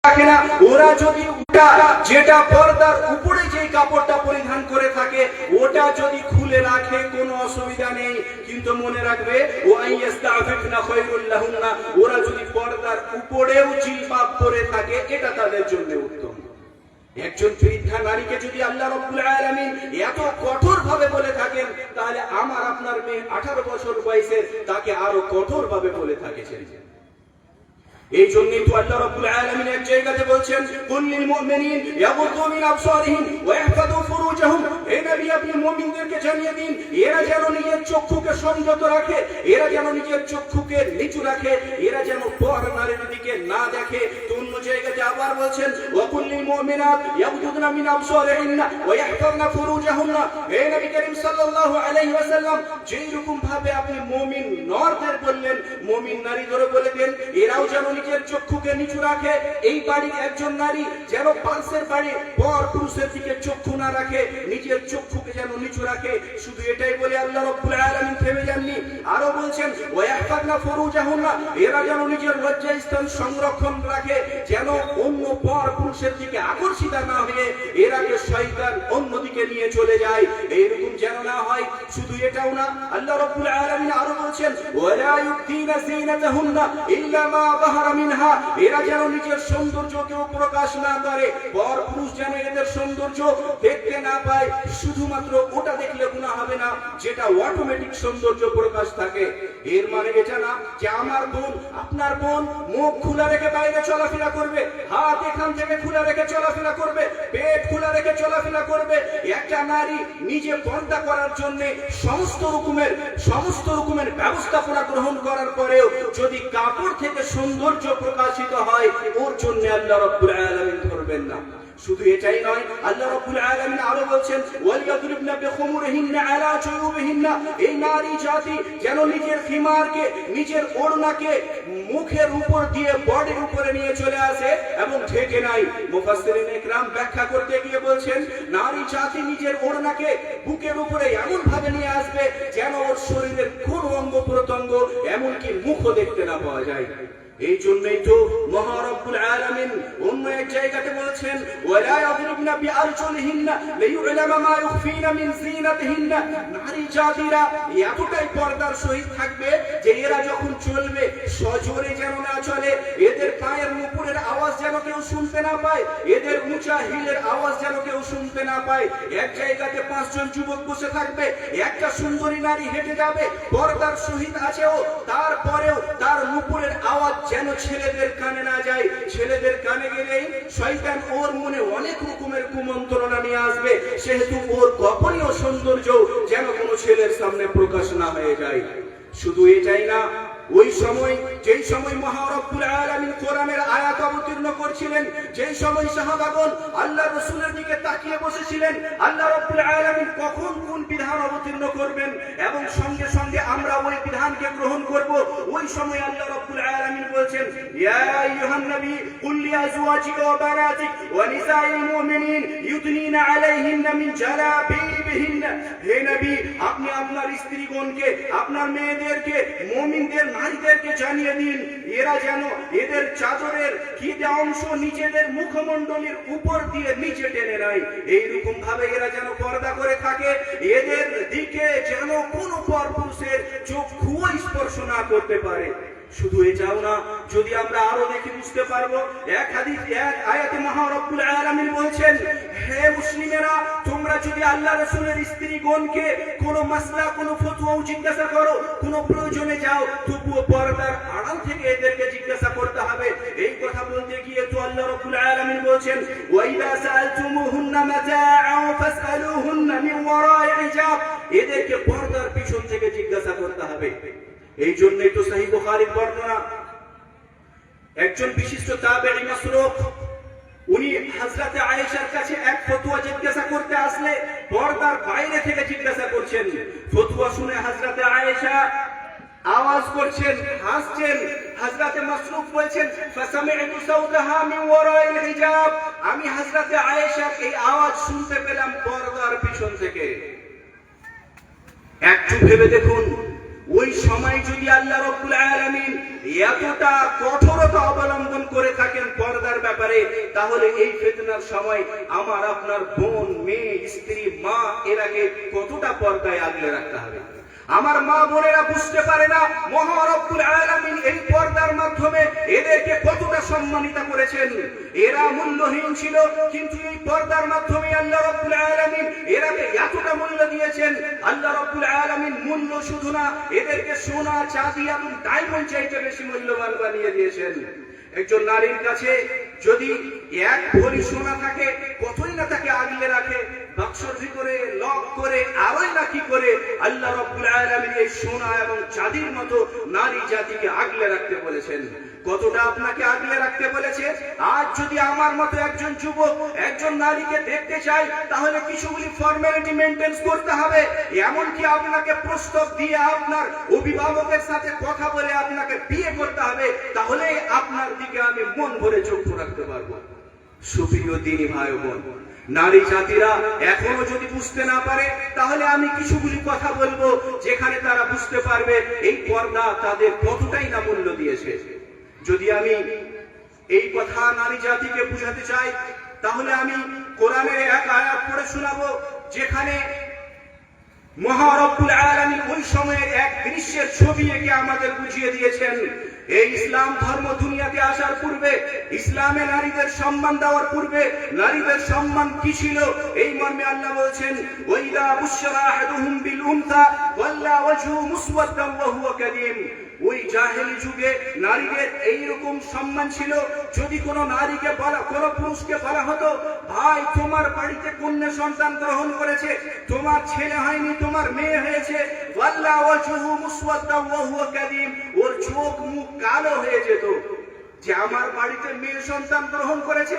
রাখে না। ওরা যদি যেটা পর্দার উপরে যে কাপড়টা পরিধান করে থাকে ওটা যদি খুলে রাখে কোনো অসুবিধা নেই, কিন্তু মনে রাখবে ওরা যদি পর্দার উপরেও জিলবাব পরে থাকে এটা তাদের জন্য উত্তম। একজন বৃদ্ধা নারীকে যদি আল্লাহ রাব্বুল আলামিন এত কঠোর ভাবে বলে থাকেন, তাহলে আমার আপনার মেয়ে 18 বছর বয়সে তাকে আরো কঠোর ভাবে বলে থাকেছেন। এই জন্যই তো আল্লাহ রাব্বুল আলামিন এক জায়গাতে বলছেন, কুল্লিল মুমিনিন ইয়াগুদ্দু মিন আবসারিহিম ওয়া ইয়াহফাযু ফুরুজাহুম। হে নবী, আপনি মুমিনদেরকে জানিয়ে দিন এরা যেন নিজের চক্ষুকে সংযত রাখে, এরা যেন নিজের চক্ষুকে নিচু রাখে, এরা যেন পর নারীর দিকে না দেখে। তো অন্য জায়গাতে আবার বলছেন, ওয়া কুল্লিল মুমিনাত ইয়াগুদ্দুনা মিন আবসারিহিন্না ওয়া ইয়াহফাযনা ফুরুজাহুন্না। হে নবী করিম সাল্লাল্লাহু আলাইহি ওয়াসাল্লাম, যেই রকম ভাবে আপনি মুমিন নরদের বললেন, মুমিন নারীদেরও বলে দেন এরাও যেন নিজের চক্ষুকে নিচু রাখে। এই বাড়ির একজন নারী যেন পাশের বাড়ি পর পুরুষের দিকে চক্ষু না রাখে, নিজের চক্ষুকে যেন নিচু রাখে। শুধু এটাই বলে আল্লাহ রাব্বুল আলামিন থেমে যাননি, আরো বলছেন ওয়াহফাযনা ফুরুজাহুন্না, এরা যেন নিজের লজ্জাস্থান সংরক্ষণ রাখে, যেন অন্য পর পুরুষের দিকে আকর্ষিত না হয়ে এরাকে শয়তান অন্যদিকে নিয়ে চলে যায়, এইরকম যেন না হয়। শুধু এটাও না, আল্লাহ রাব্বুল আলামিন আরো বলছেন ওয়ালা ইউতিনা যিনাতাহুন্না ইল্লা মা যাহারা মিনহা, এরা যেন নিজের সৌন্দর্যকেও প্রকাশ না করে, পর পুরুষ যেন এদের সৌন্দর্য দেখতে না পায়। শুধুমাত্র ওটা দেখলে গুনাহ হবে না যেটা অটোমেটিক সৌন্দর্য প্রকাশ থাকে। এর মানে এটা না যে আমার বোন আপনার বোন মুখ খোলা রেখে বাইরে চলাফেরা করবে, হাত এখান থেকে খোলা রেখে চলাফেরা করবে, পেট খোলা রেখে চলাফেরা করবে। একটা নারী নিজে পর্দা করার জন্য সমস্ত রকমের ব্যবস্থাপনা গ্রহণ করার পরেও যদি কাপড় থেকে সৌন্দর্য প্রকাশিত হয়, ওর জন্য আল্লাহ রাব্বুল আলামিন করবেন না। শুধু এটাই নয়, আল্লাহ রাব্বুল আলামিন আরো বলছেন ওয়ালিয়াদরিবনা বিখুমুরিহিন্না আলা জুয়ুবিহিন্না, এই নারী জাতি যেন নিজের খিমারকে, নিজের ওড়নাকে মুখের উপর দিয়ে বডির উপরে নিয়ে চলে আসে এবং ঢেকে নাই। মুফাসসিরিন ইকরাম ব্যাখ্যা করতে গিয়ে বলছেন নারী জাতি নিজের ওড়নাকে বুকের উপরে এমন ভাবে নিয়ে আসবে যেন ওর শরীরের কোন অঙ্গ প্রত্যঙ্গ এমনকি মুখও দেখতে না পাওয়া যায়। এই জন্যই তো মহারব্বুল আলামিন অন্য এক জায়গাতে বলেছেন ওয়ালা ইয়াদরিবনা বিআরজুলিহিন্না লিয়ু'লামা মা ইউখফিনা মিন যিনাতিহিন্না, নারী জাতিরা এতটাই পর্দার সহিত থাকবে যে এরা যখন চলবে সজোরে যেন না চলে, এদের পায়ের নুপুরের আওয়াজ যেন কেউ শুনতে না পায়, এদের উঁচা হিলের আওয়াজ যেন কেউ শুনতে না পায়। এক জায়গাতে 5 জন যুবক বসে থাকবে, একটা সুন্দরী নারী হেঁটে যাবে পর্দার সহিত আছেও, তারপরেও তার নুপুরের আওয়াজ যেন ছেলেদের কানে না যায়। ছেলেদের কানে গেলেই শয়তান ওর মনে অনেক রকমের কুমন্ত্রণা নিয়ে আসবে, সেহেতু ওর গোপনীয় সৌন্দর্য যেন কোনো ছেলের সামনে প্রকাশ না হয়ে যায়। শুধু এটাই না, ওই সময় যেই সময় মহারব্বুল আলামিন কোরআনের আয়াত অবতীর্ণ করছিলেন, যেই সময় সাহাবাগণ আল্লাহ রাসূলের দিকে তাকিয়ে বসেছিলেন আল্লাহ রাব্বুল আলামিন কখন কোন বিধান অবতীর্ণ করবেন এবং সঙ্গে সঙ্গে আমরা ওই বিধানকে গ্রহণ করব, ওই সময় আল্লাহ রাব্বুল আলামিন বলছেন ইয়া আইয়ুহান নবী কুল লিআজওয়াজিকা ওয়া বানাতিক ওয়া নিসাইল মুমিনিন ইউদনিনা আলাইহিন্না মিন জালাবিবিহিন্না। হে নবী, আপনি আপনার স্ত্রীগণকে, আপনার মেয়েদেরকে, মুমিনদের নারীদেরকে জানিয়ে দিন এরা যেন এদের চাদরের কিদে অংশ নিজেদের মুখমণ্ডলের উপর দিয়ে নিচে টেনে নেয়, এইরকম ভাবে এরা যেন পর্দা করে থাকে, এদের দিকে যেন কোনো পরপুরুষের চক্ষুও স্পর্শ না করতে পারে। শুধু এটাও না, যদি আমরা আরো দেখি বুঝতে পারবো, এক হাদিস এক আয়াতে মহারব্বুল আলামিন বলছেন হে মুসলিমেরা, তোমরা যদি আল্লাহ রাসূলের স্ত্রীগণকে কোনো মাসলা, কোনো ফতোয়া জিজ্ঞাসা করো, কোনো প্রয়োজনে যাও, তবুও পর্দার আড়াল থেকে এদেরকে জিজ্ঞাসা করতে হবে। এই কথা বলতে গিয়ে তো আল্লাহ রাব্বুল আলামিন বলছেন ওয়াইদা সাআলতুমুহুন্না মাতাআন ফাসআলুহুন্না মিন ওয়ারা'i হিজাব, এদেরকে পর্দার পিছন থেকে জিজ্ঞাসা করতে হবে। এই জন্যই তো সহিহ বুখারীর বর্ণনা, একজন বিশিষ্ট তাবেঈ মাসরুক উনি হযরত আয়েশার কাছে এক ফতোয়া জিজ্ঞাসা করতে আসলে পর্দার বাইরে থেকে জিজ্ঞাসা করছেন। ফতোয়া শুনে হযরত আয়েশা আওয়াজ করছেন, হাসছেন। হযরত মাসরুক বলছেন ফাসামি'তু সাউতাহা মিন ওয়ারা'il হিজাব, আমি হযরত আয়েশার এই আওয়াজ শুনতে পেলাম পর্দার পিছন থেকে। একটু ভেবে দেখুন, ওই সময় যদি আল্লাহ রাব্বুল আলামিন এতটা কঠোরতা অবলম্বন করে থাকেন পর্দার ব্যাপারে, তাহলে এই ফিতনার সময় আমার আপনার বোন, মেয়ে, স্ত্রী, মা এরাকে কতটা পর্দায় আগলে রাখতে হবে। আমার মা বোনেরা বুঝতে পারে না মহা রব্বুল আলামিন এই পর্দার মাধ্যমে এদেরকে কতটা সম্মানিত করেছেন। এরা মূল্যহীন ছিল, কিন্তু এই পর্দার মাধ্যমে আল্লাহ রব্বুল আলামিন এরাকে এতটা মূল্য দিয়েছেন। আল্লাহ রব্বুল আলামিন মূল্য শুধু না, এদেরকে সোনা, চাঁদি এবং ডায়মন্ড চাইতে বেশি মূল্যবান বানিয়ে দিয়েছেন। একজন নারীর কাছে যদি এক ভরি সোনা থাকে, কতই না তাকে আগলে রাখে, বাক্সর ভিতরে লক করে আরোই না কি করে আল্লাহ রাব্বুল আলামিন এই সোনা এবং চাঁদির মতো নারী জাতিকে আগলে রাখতে বলেছেন। কতটা আপনাকে আগলে রাখতে বলেছে। আজ যদি আমার মতো একজন যুবক একজন নারীকে দেখতে চাই, তাহলে কিছুগুলি ফর্মালিটি মেইনটেইন করতে হবে। এমনকি আপনাকে প্রস্তাব দিয়ে আপনার অভিভাবকের সাথে কথা বলে আপনাকে বিয়ে করতে হবে, তাহলে আপনার দিকে আমি মন ভরে চোখ রাখতে পারবো। সুপ্রিয় দিনী ভাই বোন, নারী জাতিরা এখনো যদি বুঝতে না পারে, তাহলে আমি কিছুগুলি কথা বলবো যেখানে তারা বুঝতে পারবে এই পর্দা তাদের কতটাই না মূল্য দিয়েছে। যদি আমি এই কথা নারী জাতিকে বুঝাতে চাই, তাহলে আমি কোরআনের এক আয়াত পড়ে শোনাবো, যেখানে মহা রব্বুল আলামিন ওই সময়ের এক দৃশ্যের ছবি এঁকে আমাদের বুঝিয়ে দিয়েছেন। এই ইসলাম ধর্ম দুনিয়াতে আসার পূর্বে, ইসলামে নারীদের সম্মান দেওয়ার পূর্বে নারীদের সম্মান কি ছিল, এই মর্মে আল্লাহ বলেছেন, ওয়াইদা বুশরা আহাদুহুম বিল উনসা ওয়াল্লা ওয়াজহু মুসওয়াদান ওয়া হুয়া কাযীম। ওই জাহেলি যুগে নারীদের এইরকম সম্মান ছিল, যদি কোনো নারীকে বলা, কোনো পুরুষকে বলা হতো, ভাই তোমার বাড়িতে কন্যা সন্তান গ্রহণ করেছে, তোমার ছেলে হয়নি, তোমার মেয়ে হয়েছে, ওয়াল্লা ওয়াজহু মুসওয়াদান ওয়া হুয়া কাযীম, ওর চোখ মুখ কালো হয়ে যেত, যে আমার বাড়িতে মেয়ে সন্তান গ্রহণ করেছে,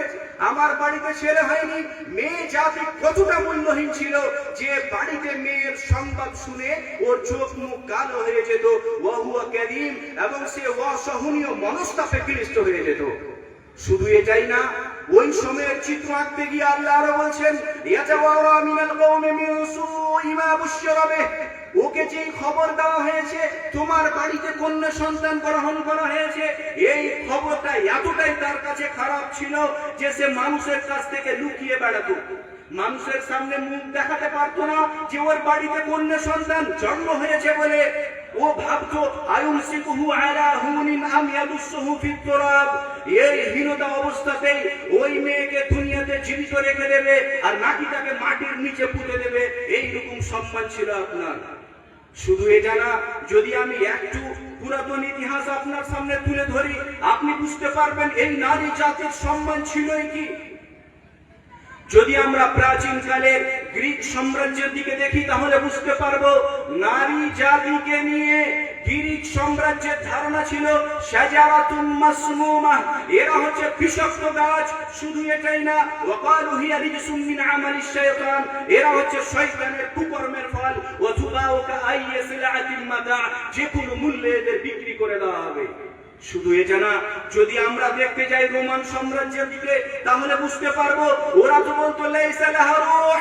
আমার বাড়িতে ছেলে হয়নি। মেয়ে জাতি কতটা মূল্যহীন ছিল যে বাড়িতে মেয়ের সংবাদ শুনে ওর চোখ মুখ কালো হয়ে যেত, ওয়া হুয়া কাযীম, এবং সে অসহনীয় মনস্তাপে ক্লিষ্ট হয়ে যেত। শুধু এটাই না, ওই সময়ের চিত্র আঁকতে গিয়ে আল্লাহ আরো বলছেন, ইয়াতাওয়ারা মিনাল কওমি মিন সুই মা বুশরা বিহি, ওকে যে খবর দেওয়া হয়েছে তোমার বাড়িতে কন্যা সন্তান গ্রহণ করা হয়েছে, এই খবরটা এতটাই তার কাছে খারাপ ছিল যে সে মানুষের কাছ থেকে লুকিয়ে বেড়াতো, মানুষের সামনে মুখ দেখাতে পারতো না যে ওর বাড়িতে কন্যা সন্তান জন্ম হয়েছে বলে। ও ভাবতো আয়ুমসিকুহু আলা হুনিন আম ইয়াদুসুহু ফিত তুরাব, এই হীনতা অবস্থাতেই ওই মেয়েকে দুনিয়াতে জীবিত রেখে দেবে আর নাকি তাকে মাটির নিচে পুঁতে দেবে, এইরকম সম্মান ছিল আপনার। শুধু এটা না, যদি আমি একটু পুরাতন ইতিহাস আপনার সামনে তুলে ধরি, আপনি বুঝতে পারবেন এই নারী জাতির সম্মান ছিলই কি। যদি আমরা প্রাচীন কালের গ্রিক সাম্রাজ্যের দিকে দেখি, তাহলে বুঝতে পারবো নারী জাতিকে নিয়ে গ্রিক সাম্রাজ্যের ধারণা ছিল শাজারাতুম মাসমুমা, এরা হচ্ছে বিষাক্ত গাছ। শুধু এটাই না, ওয়াকালু হিয়া রিজসুম মিন আমালিশ শায়তান, এরা হচ্ছে শয়তানের কুকর্মের ফল। ওয়া তুবাউকা আইয়াসিলাতিল মাতা, যে কোনো মূল্যে এদের বিক্রি করে দেওয়া হবে। শুধু এটা না, যদি আমরা দেখতে যাই রোমান সাম্রাজ্যের দিকে, তাহলে বুঝতে পারবো ওরা তো বলতো লাইসা লাহা রূহ,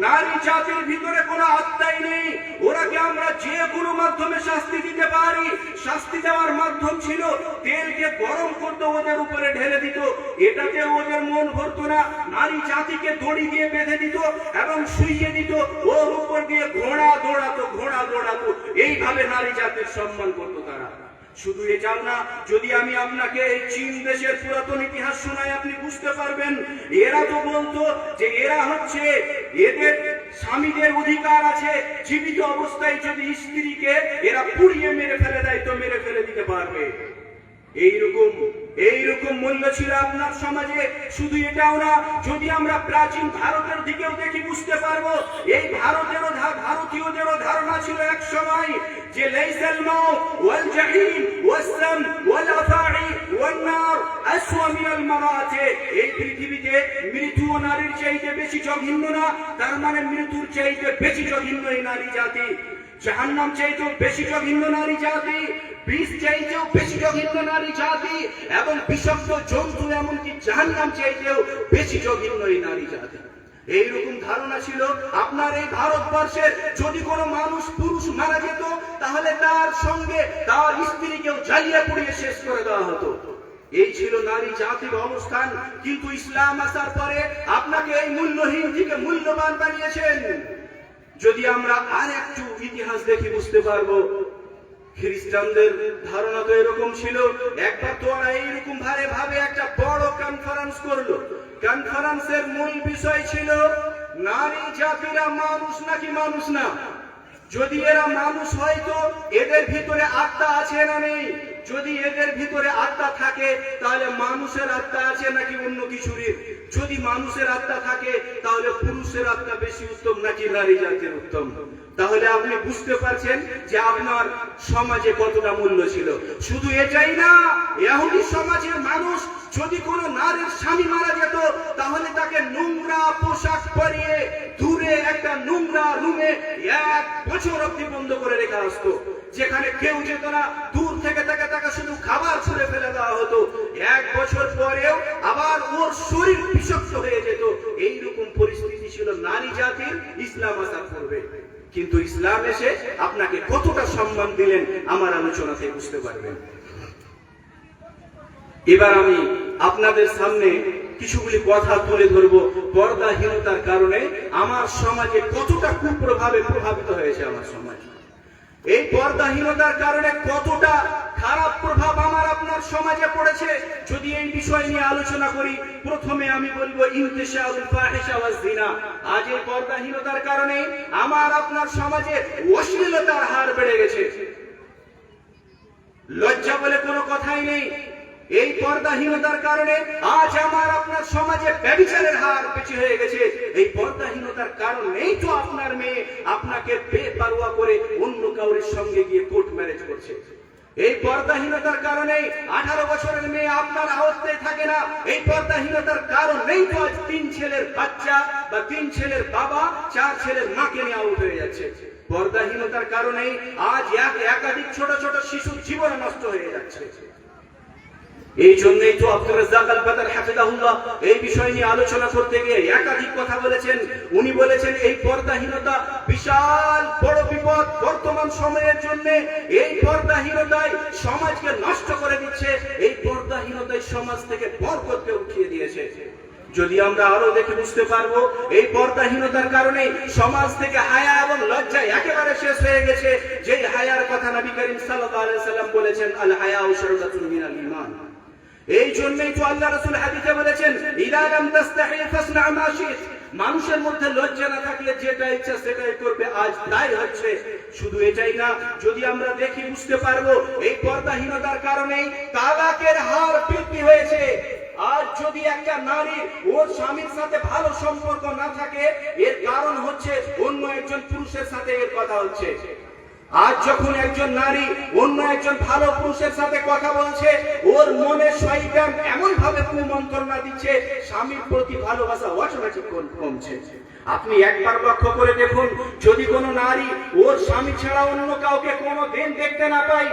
নারী জাতির ভিতরে কোনো আত্মাই নেই, ওরাকে আমরা যে কোনো মাধ্যমে শাস্তি দিতে পারি। শাস্তি দেওয়ার মাধ্যম ছিল তেলকে গরম করতে ওদের উপরে ঢেলে দিত, এটাতে ওদের মন ভরতো না, নারী জাতিকে দড়ি দিয়ে বেঁধে দিত এবং শুইয়ে দিত, ওর উপর দিয়ে ঘোড়া দৌড়াতো, এইভাবে নারী জাতির সম্মান করতো তারা। শুধু এটাও না, যদি আমি আপনাকে এই চীন দেশের পুরাতন ইতিহাস শোনাই, আপনি বুঝতে পারবেন এরা তো বলতো যে এরা হচ্ছে, এদের স্বামীদের অধিকার আছে, জীবিত অবস্থায় যদি স্ত্রীকে এরা পুড়িয়ে মেরে ফেলে দেয় তো মেরে ফেলে দিতে পারবে। এইরকম মূল্য ছিল আপনার সমাজে। শুধু এটাও না, যদি আমরা প্রাচীন ভারতের দিকেও দেখি, বুঝতে পারবো এই ভারতীয়দেরও ধারণা ছিল এক সময় যে লাইসাল মাউত ওয়াল জাহিম ওয়াসসাম ওয়াল আফাঈ ওয়ান নার আসওয়া মিনাল মারাতি, এই পৃথিবীতে মৃত্যু নারীর চাইতে বেশি জঘন্য না, তার মানে মৃত্যুর চাইতে বেশি জঘন্য এই নারী জাতি। জাহান্নাম চাইতেও বেশি জঘন্য নারী জাতি, বিষ চাইতেও বেশি জঘন্য নারী জাতি, এবং বিষাক্ত জন্তু এমনকি জাহান্নাম চাইতেও বেশি জঘন্য এই নারী জাতি। এইরকম ধারণা ছিল আপনার এই ভারতবর্ষের যদি কোনো মানুষ পুরুষ মারা যেত তাহলে তার সঙ্গে তার স্ত্রীকেও জ্বালিয়ে পুড়িয়ে শেষ করে দেওয়া হতো। এই ছিল নারী জাতির অবস্থান। কিন্তু ইসলাম আসার পরে আপনাকে এই মূল্যহীন থেকে মূল্যবান বানিয়েছেন। যদি আমরা আর একটু ইতিহাস দেখি বুঝতে পারবো, খ্রিস্টানদের ধারণা তো এরকম ছিল। একবার তো ওরা এইরকম ভাবে একটা বড় কনফারেন্স করলো। কনফারেন্সের মূল বিষয় ছিল নারী জাতিরা মানুষ নাকি মানুষ না। যদি এরা মানুষ হয় তো এদের ভিতরে আত্মা আছে না নেই? যদি এদের ভিতরে আত্মা থাকে তাহলে মানুষের আত্মা আছে নাকি অন্য কিছুর? যদি মানুষের আত্মা থাকে তাহলে পুরুষের আত্মা বেশি উত্তম নাকি নারী জাতির উত্তম? তাহলে আপনি বুঝতে পারছেন যে আপনার সমাজে কতটা মূল্য ছিল। শুধু এটাই না, ইহুদি সমাজের মানুষ যদি কোনো নারীর স্বামী মারা যেত তাহলে তাকে নোংরা পোশাক পরিয়ে দূরে একটা নোংরা রুমে 1 বছর অবধি বন্ধ করে রেখে আসতো, যেখানে কেউ যেত না। দূর থেকে তাকে শুধু খাবার ছুঁড়ে ফেলে দেওয়া হতো। 1 বছর পরেও আবার ওর শরীর বিষাক্ত হয়ে যেত। এইরকম পরিস্থিতি ছিল নারী জাতির ইসলাম আসার পূর্বে। কিন্তু ইসলাম এসে আপনাকে কতটা সম্মান দিলেন আমার আলোচনাতে বুঝতে পারবেন। এবার আমি আপনাদের সামনে কিছুগুলি কথা তুলে ধরবো। পর্দাহীনতার কারণে আমার সমাজে কতটা কুপ্রভাবে প্রভাবিত হয়েছে আমার সমাজ। এই পর্দাহীনতার কারণে কতটা খারাপ প্রভাব আমার আপনার সমাজে পড়েছে যদি এই বিষয় নিয়ে আলোচনা করি। প্রথমে আমি বলবো ইন্তিশারুল ফাহিশা ওয়াজ জিনা। আজ এই পর্দাহীনতার কারণে আমার আপনার সমাজে অশ্লীলতার হার বেড়ে গেছে। লজ্জা বলে কোনো কথাই নেই। এই পর্দাহীনতার কারণে আজ আমার আপনার সমাজে ব্যভিচারের হার বেশি হয়ে গেছে। এই পর্দাহীনতার কারণেই তো আপনার মেয়ে আপনাকে বেপরোয়া করে অন্য কাউরের সঙ্গে গিয়ে কোর্ট ম্যারেজ করছে। এই পর্দাহীনতার কারণে 18 বছরের মেয়ে আপনার আওতায় থাকে না। এই পর্দাহীনতার কারণেই তো আজ 3 ছেলের বাচ্চা বা 3 ছেলের বাবা 4 ছেলের মাকে নিয়ে আউট হয়ে যাচ্ছে। পর্দাহীনতার কারণেই আজ একাধিক ছোট ছোট শিশুর জীবন নষ্ট হয়ে যাচ্ছে। এই জন্যই তো আব্দুর রাজ্জাক আল-বাদর হাফিজাহুল্লাহ এই বিষয় নিয়ে আলোচনা করতে গিয়ে একাধিক কথা বলেছেন। উনি বলেছেন এই পর্দাহীনতা বিশাল বড় বিপদ বর্তমান সময়ের জন্য। এই পর্দাহীনতাই সমাজকে নষ্ট করে দিচ্ছে। এই পর্দাহীনতাই সমাজ থেকে বরকতকে উঠিয়ে দিয়েছে। যদি আমরা আরো দেখে বুঝতে পারবো এই পর্দাহীনতার কারণে সমাজ থেকে হায়া এবং লজ্জা একেবারে শেষ হয়ে গেছে। যেই হায়ার কথা নবী করিম সাল্লাল্লাহু আলাইহি ওয়াসাল্লাম বলেছেন, আল হায়াউ শুরবাতুন মিনাল ঈমান। এই জন্যই তো আল্লাহ রাসূল হাদিসে বলেছেন, ইদা লাম তাস্তাহি ফাসনা মা শিত। মানুষের মধ্যে লজ্জা না থাকলে যেটা ইচ্ছা সেটাই করবে। আজ তাই হচ্ছে। শুধু এটাই না, যদি আমরা দেখি বুঝতে পারবো এই পর্দাহীনতার কারণেই তালাকের হার বৃদ্ধি হয়েছে। আজ যদি একটা নারী ওর স্বামীর সাথে ভালো সম্পর্ক না থাকে, এর কারণ হচ্ছে অন্য একজন পুরুষের সাথে এর কথা হচ্ছে। আজ যখন একজন নারী অন্য একজন ভালো পুরুষের সাথে কথা বলছে, ওর মনে শয়তান এমন ভাবে কুমন্ত্রণা দিচ্ছে, স্বামীর প্রতি ভালোবাসা অটোমেটিক কমছে। আপনি একবার লক্ষ্য করে দেখুন, যদি কোনো নারী ওর স্বামী ছাড়া অন্য কাউকে কোনো দিন দেখতে না পায়,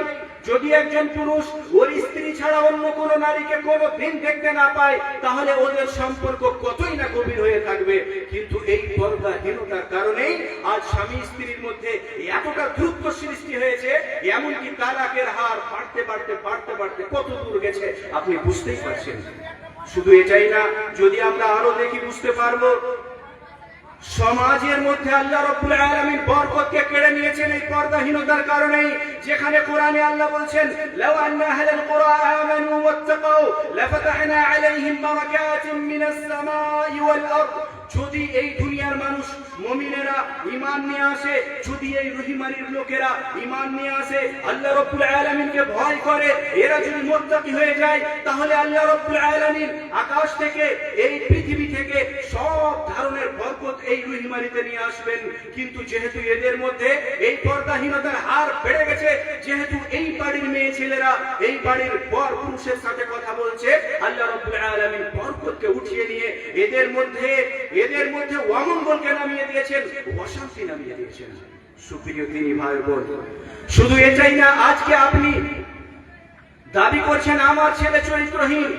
যদি একজন পুরুষ ওর স্ত্রী ছাড়া অন্য কোনো নারীকে কোনো দিন দেখতে না পায়, তাহলে ওদের সম্পর্ক কতই না গভীর হয়ে থাকবে। কিন্তু এই পর্দাহীনতার কারণেই আজ স্বামী স্ত্রীর মধ্যে এতটা দূরত্ব সৃষ্টি হয়েছে, এমনকি তালাকের হার বাড়তে কত দূর গেছে আপনি বুঝতেই পারছেন। শুধু এটাই না, যদি আমরা আরো দেখি বুঝতে পারবো সমাজের মধ্যে আল্লাহ রাব্বুল আলামিন বরকতকে কেড়ে নিয়েছেন এই পর্দাহীনতার কারণেই। যেখানে কোরআনে আল্লাহ বলছেন, লাউ আন্না আহলাল কুরা আমানু ওয়াত্তাকাউ লাফাতাহনা আলাইহিম বারাকাতিন মিনাস সামাই ওয়াল আরদ। যদি এই দুনিয়ার মানুষ মুমিনেরা ঈমান নিয়ে আসে, যদি এই রহিমানির লোকেরা ঈমান নিয়ে আসে, আল্লাহ রাব্বুল আলামিনকে ভয় করে, এরা যদি মুত্তাকি হয়ে যায়, তাহলে আল্লাহ রাব্বুল আলামিন আকাশ থেকে এই পৃথিবী থেকে সব ধরনের বরকত এই রহিমানিতে নিয়ে আসবেন। কিন্তু যেহেতু এদের মধ্যে এই পর্দাহীনতার হার বেড়ে গেছে, যেহেতু এই বাড়ির মেয়ে ছেলেরা এই বাড়ির পর পুরুষের সাথে কথা বলছে, আল্লাহ রাব্বুল আলামিন বরকতকে উঠিয়ে নিয়ে এদের মধ্যে অমঙ্গলকে নামিয়ে দিয়েছেন, অশান্তি নামিয়ে দিয়েছেন। সুপ্রিয় দিনী ভাই বোন, শুধু এটাই না, আজকে আপনি দাবি করছেন আমার ছেলে চরিত্রহীন,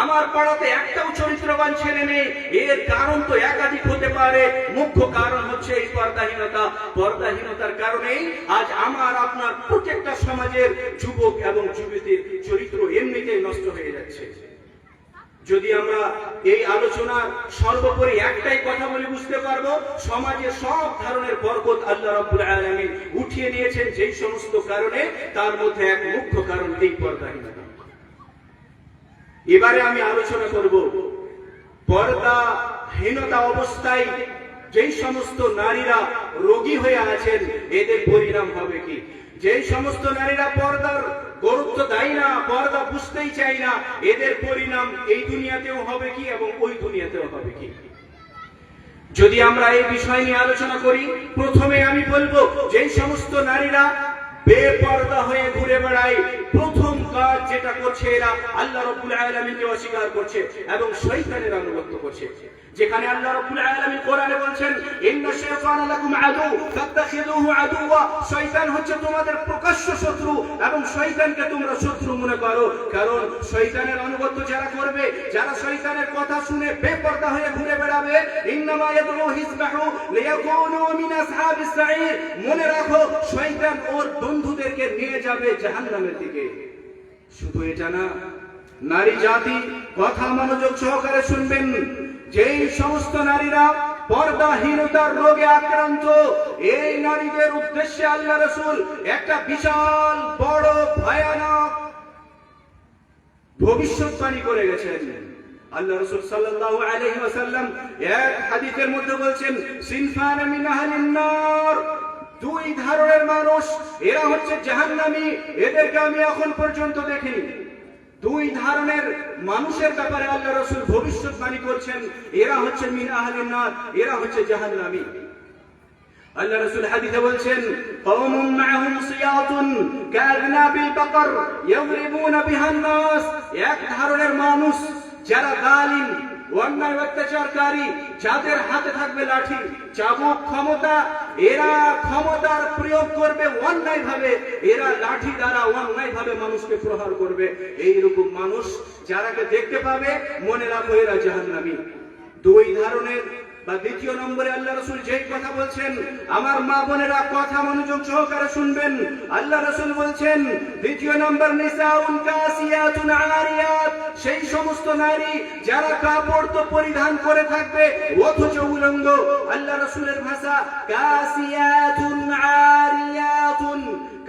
আমার পাড়াতে একটাও চরিত্রবান ছেলে নেই, এর কারণ তো একাধিক হতে পারে। মুখ্য কারণ হচ্ছে এই পর্দাহীনতা। পর্দাহীনতার কারণেই আজ আমার আপনার প্রত্যেকটা সমাজের যুবক এবং যুবতীর চরিত্র এমনিতেই নষ্ট হয়ে যাচ্ছে। যদি আমরা এই আলোচনার সর্বোপরি একটাই কথা বলে বুঝতে পারবো, সমাজে সব ধরনের বরকত আল্লাহ রাব্বুল আলামিন উঠিয়ে নিয়েছেন যেই সমস্ত কারণে, তার মধ্যে এক মুখ্য কারণ এই পর্দাহীনতা। এবারে আমি আলোচনা করব পর্দাহীনতা অবস্থায় যেই সমস্ত নারীরা রোগী হয়ে আছেন এদের পরিণাম হবে কি। যেই সমস্ত নারীরা পর্দার গুরুত্ব দেয় না, পর্দা বুঝতেই চায় না, এদের পরিণাম এই দুনিয়াতেও হবে কি এবং ওই দুনিয়াতেও হবে কি। যদি আমরা এই বিষয় নিয়ে আলোচনা করি, প্রথমে আমি বলবো যেই সমস্ত নারীরা বেপর্দা হয়ে ঘুরে বেড়ায়, প্রথম কাজ যেটা করছে এরা আল্লাহ রাব্বুল আলামিনকে অস্বীকার করছে এবং শয়তানের আনুগত্য করছে। যেখানে আল্লাহ রাব্বুল আলামিন কোরআনে বলছেন, ইন্না শাইতানা লাকুম আদু ফাত্তাখিযুহু আদুওয়া, শয়তান হচ্ছে তোমাদের প্রকাশ্য শত্রু এবং শয়তানকে তোমরা শত্রু মনে করো। কারণ শয়তানের আনুগত্য যারা করবে, যারা শয়তানের কথা শুনে বেপরদা হয়ে ঘুরে বেড়াবে, ইন্নামা ইয়াদউ হিজবাহু লিয়াকুনু মিন আসহাবিস সাঈর, মনে রাখো শয়তান ওর বন্ধুদেরকে নিয়ে যাবে জাহান্নামের দিকে। শুধু এটা না, নারী জাতি কথা মনোযোগ সহকারে শুনবেন, যেই সমস্ত নারীরা পর্দাহীনতার রোগে আক্রান্ত, এই নারীদের উদ্দেশ্যে আল্লাহ রাসূল একটা বিশাল বড় ভয়ানক ভবিষ্যৎবাণী করে গেছেন। আল্লাহ রাসূল সাল্লাল্লাহু আলাইহি ওয়াসাল্লাম এক হাদিসের মধ্যে বলছেন, সিনফান মিন আহলিন নার, দুই ধরনের মানুষ, এরা হচ্ছে জাহান্নামী, এদেরকে আমি এখন পর্যন্ত দেখিনি। দুই ধরনের মানুষের ব্যাপারে আল্লাহ রাসূল ভবিষ্যৎবাণী করছেন, এরা হচ্ছে মিন আহলিন নার, এরা হচ্ছে জাহান্নামী। আল্লাহ রাসূল হাদিসে বলছেন, কওমুন মাআহুম সিয়াতুন কাযনাবিল বাকর ইয়াদরিবুনা বিহান নাস, এক ধরনের মানুষ যারা জালিম, অন্যায় অত্যাচারকারী, যাদের হাতে থাকবে লাঠি, চাবুক, ক্ষমতা, এরা ক্ষমতার প্রয়োগ করবে অন্যায় ভাবে, এরা লাঠি দ্বারা অন্যায় ভাবে মানুষকে প্রহার করবে। এইরকম মানুষ যারাকে দেখতে পাবে মনে রাখো এরা জাহান্নামী। দুই ধরনের বা দ্বিতীয় নম্বরে আল্লাহ রাসূল যেই কথা বলছেন, আমার মা বোনেরা কথা মনোযোগ সহকারে শুনবেন। আল্লাহ রাসূল বলছেন দ্বিতীয় নম্বর, নিসাউন কাসিয়াতুন আরিয়াত, সেই সমস্ত নারী যারা কাপড় তো পরিধান করে থাকবে অথচ উলঙ্গ। আল্লাহ রাসূলের ভাষা কাসিয়াতুন আরিয়াতুন।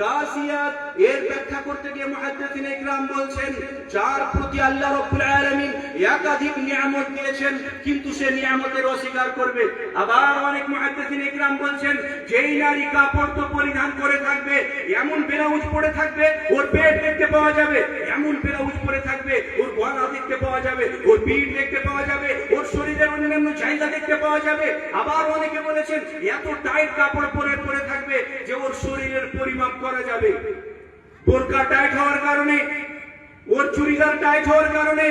কাসিয়াত এর ব্যাখ্যা করতে গিয়ে মুহাদ্দিসিন ইকরাম বলছেন, যার প্রতি আল্লাহ রাব্বুল আলামিন একাধিক নিয়ামত দিয়েছেন কিন্তু সে নিয়ামতের অস্বীকার করবে। আবার অনেক মুহাদ্দিসিন ইকরাম বলছেন, যেই নারী কাপড় তো পরিধান করে থাকবে, এমন ব্লাউজ পরে থাকবে ওর পেট দেখতে পাওয়া যাবে, এমন ব্লাউজ পরে থাকবে ওর গলা দেখতে পাওয়া যাবে, ওর পিঠ দেখতে পাওয়া যাবে, ওর শরীরের অন্যান্য জায়গা দেখতে পাওয়া যাবে। আবার অনেকে বলেছেন এত টাইট কাপড় পরে থাকবে যে ওর শরীরের পরিমাপ করা যাবে। বোরকা টাইট হওয়ার কারণে, ওর চুড়িদার টাইট হওয়ার কারণে,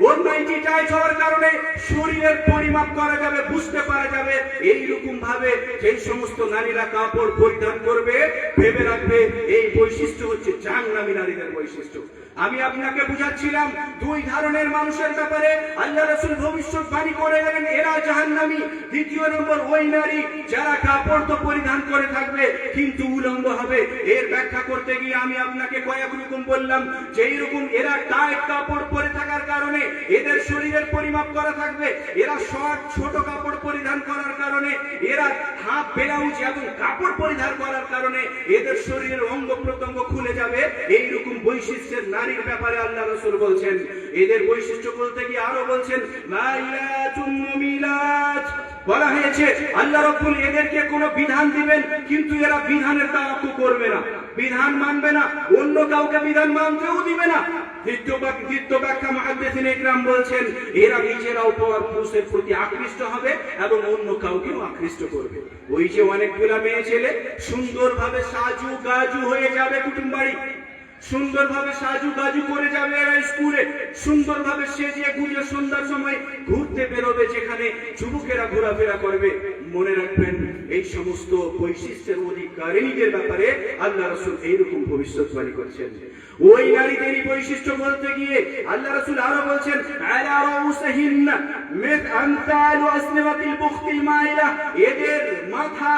ওর নাইটি টাইট হওয়ার কারণে শরীরের পরিমাপ করা যাবে, বুঝতে পারা যাবে। এইরকম ভাবে যেই সমস্ত নারীরা কাপড় পরিধান করবে, ভেবে রাখবে এই বৈশিষ্ট্য হচ্ছে জাহান্নামী নারীদের বৈশিষ্ট্য। আমি আপনাকে বুঝাচ্ছিলাম দুই ধরনের মানুষের ব্যাপারে আল্লাহ রাসূল ভবিষ্যৎবাণী করে গেলেন, এরা জাহান্নামী। দ্বিতীয় নম্বর, ওই নারী যারা কাপড় তো পরিধান করে থাকবে কিন্তু উলঙ্গ হবে। এর ব্যাখ্যা করতে গিয়ে আমি আপনাকে কয়েক রকম বললাম। যেই রকম এরা টাইট কাপড় পরে থাকার কারণে এদের শরীরের পরিমাপ করা থাকবে, এরা শর্ট ছোট কাপড় পরিধান করার কারণে, এরা হাফ ব্লাউজ এবং কাপড় পরিধান করার কারণে এদের শরীরের অঙ্গ প্রত্যঙ্গ খুলে যাবে। এইরকম বৈশিষ্ট্যের নারীর ব্যাপারে আল্লাহ রাসূল বলছেন। এদের বৈশিষ্ট্য বলতে গিয়ে আরো বলছেন, মাইলাতুন মুমিলাত, বলা হয়েছে আল্লাহ রাব্বুল এদেরকে কোনো বিধান দিবেন কিন্তু এরা বিধানের তাওয়াক্কুল করবে না, বিধান মানবে না, অন্য কাউকে বিধান মানতেও দিবে না। দ্বিতীয় ব্যাখ্যা মুহাদ্দিসিন ইকরাম বলছেন, এরা নিজেরাও পুরুষের প্রতি আকৃষ্ট হবে এবং অন্য কাউকেও আকৃষ্ট করবে। ওই যে অনেকগুলা মেয়ে ছেলে সুন্দরভাবে সাজু গাজু হয়ে যাবে কুটুম বাড়ি, সুন্দরভাবে সাজু গাজু করে যাবে এরা স্কুলে, সুন্দরভাবে সেজে গুজে সন্ধ্যার সময় ঘুরতে বেরোবে, যেখানে যুবকেরা ঘোরাফেরা করবে। মনে রাখবেন, এই সমস্ত বৈশিষ্ট্যের অধিকারিণীদের ব্যাপারে আল্লাহ রাসূল এইরকম ভবিষ্যৎবাণী করছেন। ওই নারীদেরই বৈশিষ্ট্য বলতে গিয়ে আল্লাহ রাসূল আরো বলছেন, আলা রাউসিহিন্না মিথ আমতালু আসনিমাতিল বুখতিল মাইলা, এদের মাথা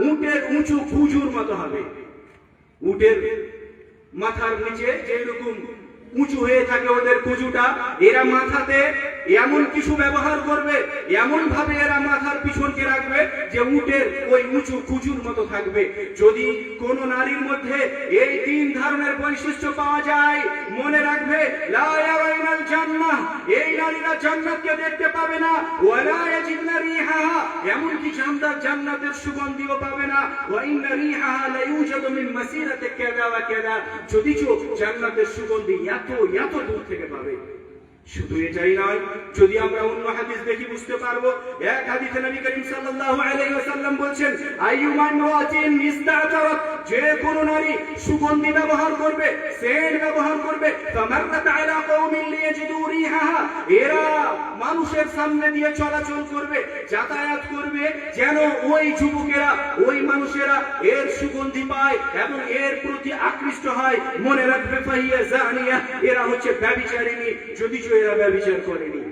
উটের উঁচু কুজুর মতো হবে। উটের মাথার নিচে যেরকম উঁচু হয়ে থাকে ওদের কুজুটা, এরা মাথাতে এমন কিছু ব্যবহার করবে, এমন ভাবে এরা মাথার পিছনকে রাখবে যে উটের ওই উঁচু কুজুর মতো থাকবে। যদি কোন নারীর মধ্যে এই তিন ধরনের বৈশিষ্ট্য পাওয়া যায়, মনে রাখবে লা ইয়ারাইনাল জান্নাহ, এই নারীরা জান্নাতকে দেখতে পাবে না। ওয়ালা ইয়াজিদনা রিহাহা, এমন কি জান্নাতের সুগন্ধিও পাবে না। ওয়া ইন্না রিহাহা লা ইউজাদু মিন মাসিরাতি কাযা ওয়া কাযা, যদিচ জান্নাতের সুগন্ধি এত দূর থেকে পাবে। শুধু এটাই নয়, যদি আমরা অন্য হাদিস দেখি বুঝতে পারবো। এক হাদিসে নবী করিম সাল্লাল্লাহু আলাইহি ওয়াসাল্লাম বলেছেন, আইয়ুমা ইমরাতিন ইস্তাতারাত, যে কোন নারী সুগন্ধি ব্যবহার করবে, সেন্ট ব্যবহার করবে, ফামাররাত আলা কওমিন লিয়াজিদু রিহাহা, এরা মানুষের সামনে দিয়ে চলাচল করবে, যাতায়াত করবে, যেন ওই যুবকেরা, ওই মানুষেরা এর সুগন্ধি পায় এবং এর প্রতি আকৃষ্ট হয়। মনে রাখবে, ফাহিয়া জানিয়া, এরা হচ্ছে ব্যভিচারিণী, যদি এরা ব্যভিচার করেনি।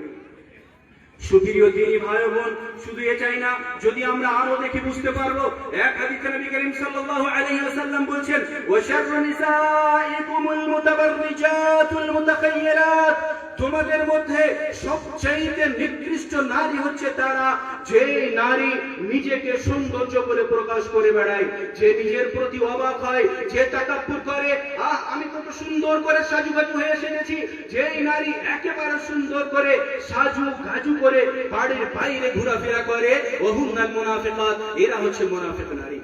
সুপ্রিয় দিনী ভাই বোন, শুধু এটাই না, যদি আমরা আরো দেখি বুঝতে পারবো। এক হাদিসে নবী করিম সাল্লাল্লাহু আলাইহি ওয়াসাল্লাম বলেছেন, ওয়া শাররু নিসাইকুমুল মুতাবাররিজাতুল মুতাখায়্যিরাত, তোমাদের মধ্যে সবচেয়ে নিকৃষ্ট নারী হচ্ছে তারা যে নারী নিজেকে সৌন্দর্য করে প্রকাশ করে বেড়ায়, যে নিজের প্রতি অবাক হয়, যে তাকাব্বুর করে, আমি কত সুন্দর করে সাজুগাজু হয়ে এসেছি। যেই নারী একেবারে সুন্দর করে সাজু গাজু করে বাড়ির বাইরে ঘোরাফেরা করে, ওহুন্নাল মুনাফিকাত, এরা হচ্ছে মুনাফিক নারী,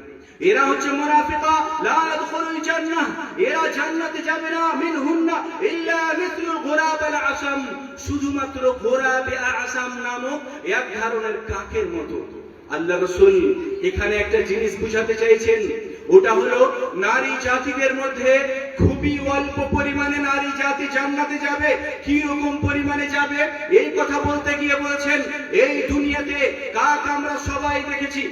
এরা হচ্ছে মুনাফিকা। লা ইয়াদখুলুল জান্নাহ, এরা জান্নাতে যাবে না। মিনহুন্না ইল্লা মিসলুল গুরাবিল আসাম, শুধুমাত্র গুরাবে আসাম নামক এক ধরনের কাকের মতো। আল্লাহ রাসূল এখানে একটা জিনিস বুঝাতে চাইছেন, ওটা হলো নারী জাতিদের মধ্যে খুবই অল্প পরিমাণে নারী জাতি জান্নাতে যাবে। কি রকম পরিমাণে যাবে এই কথা বলতে গিয়ে বলেছেন, এই দুনিয়াতে কাক আমরা সবাই দেখেছি,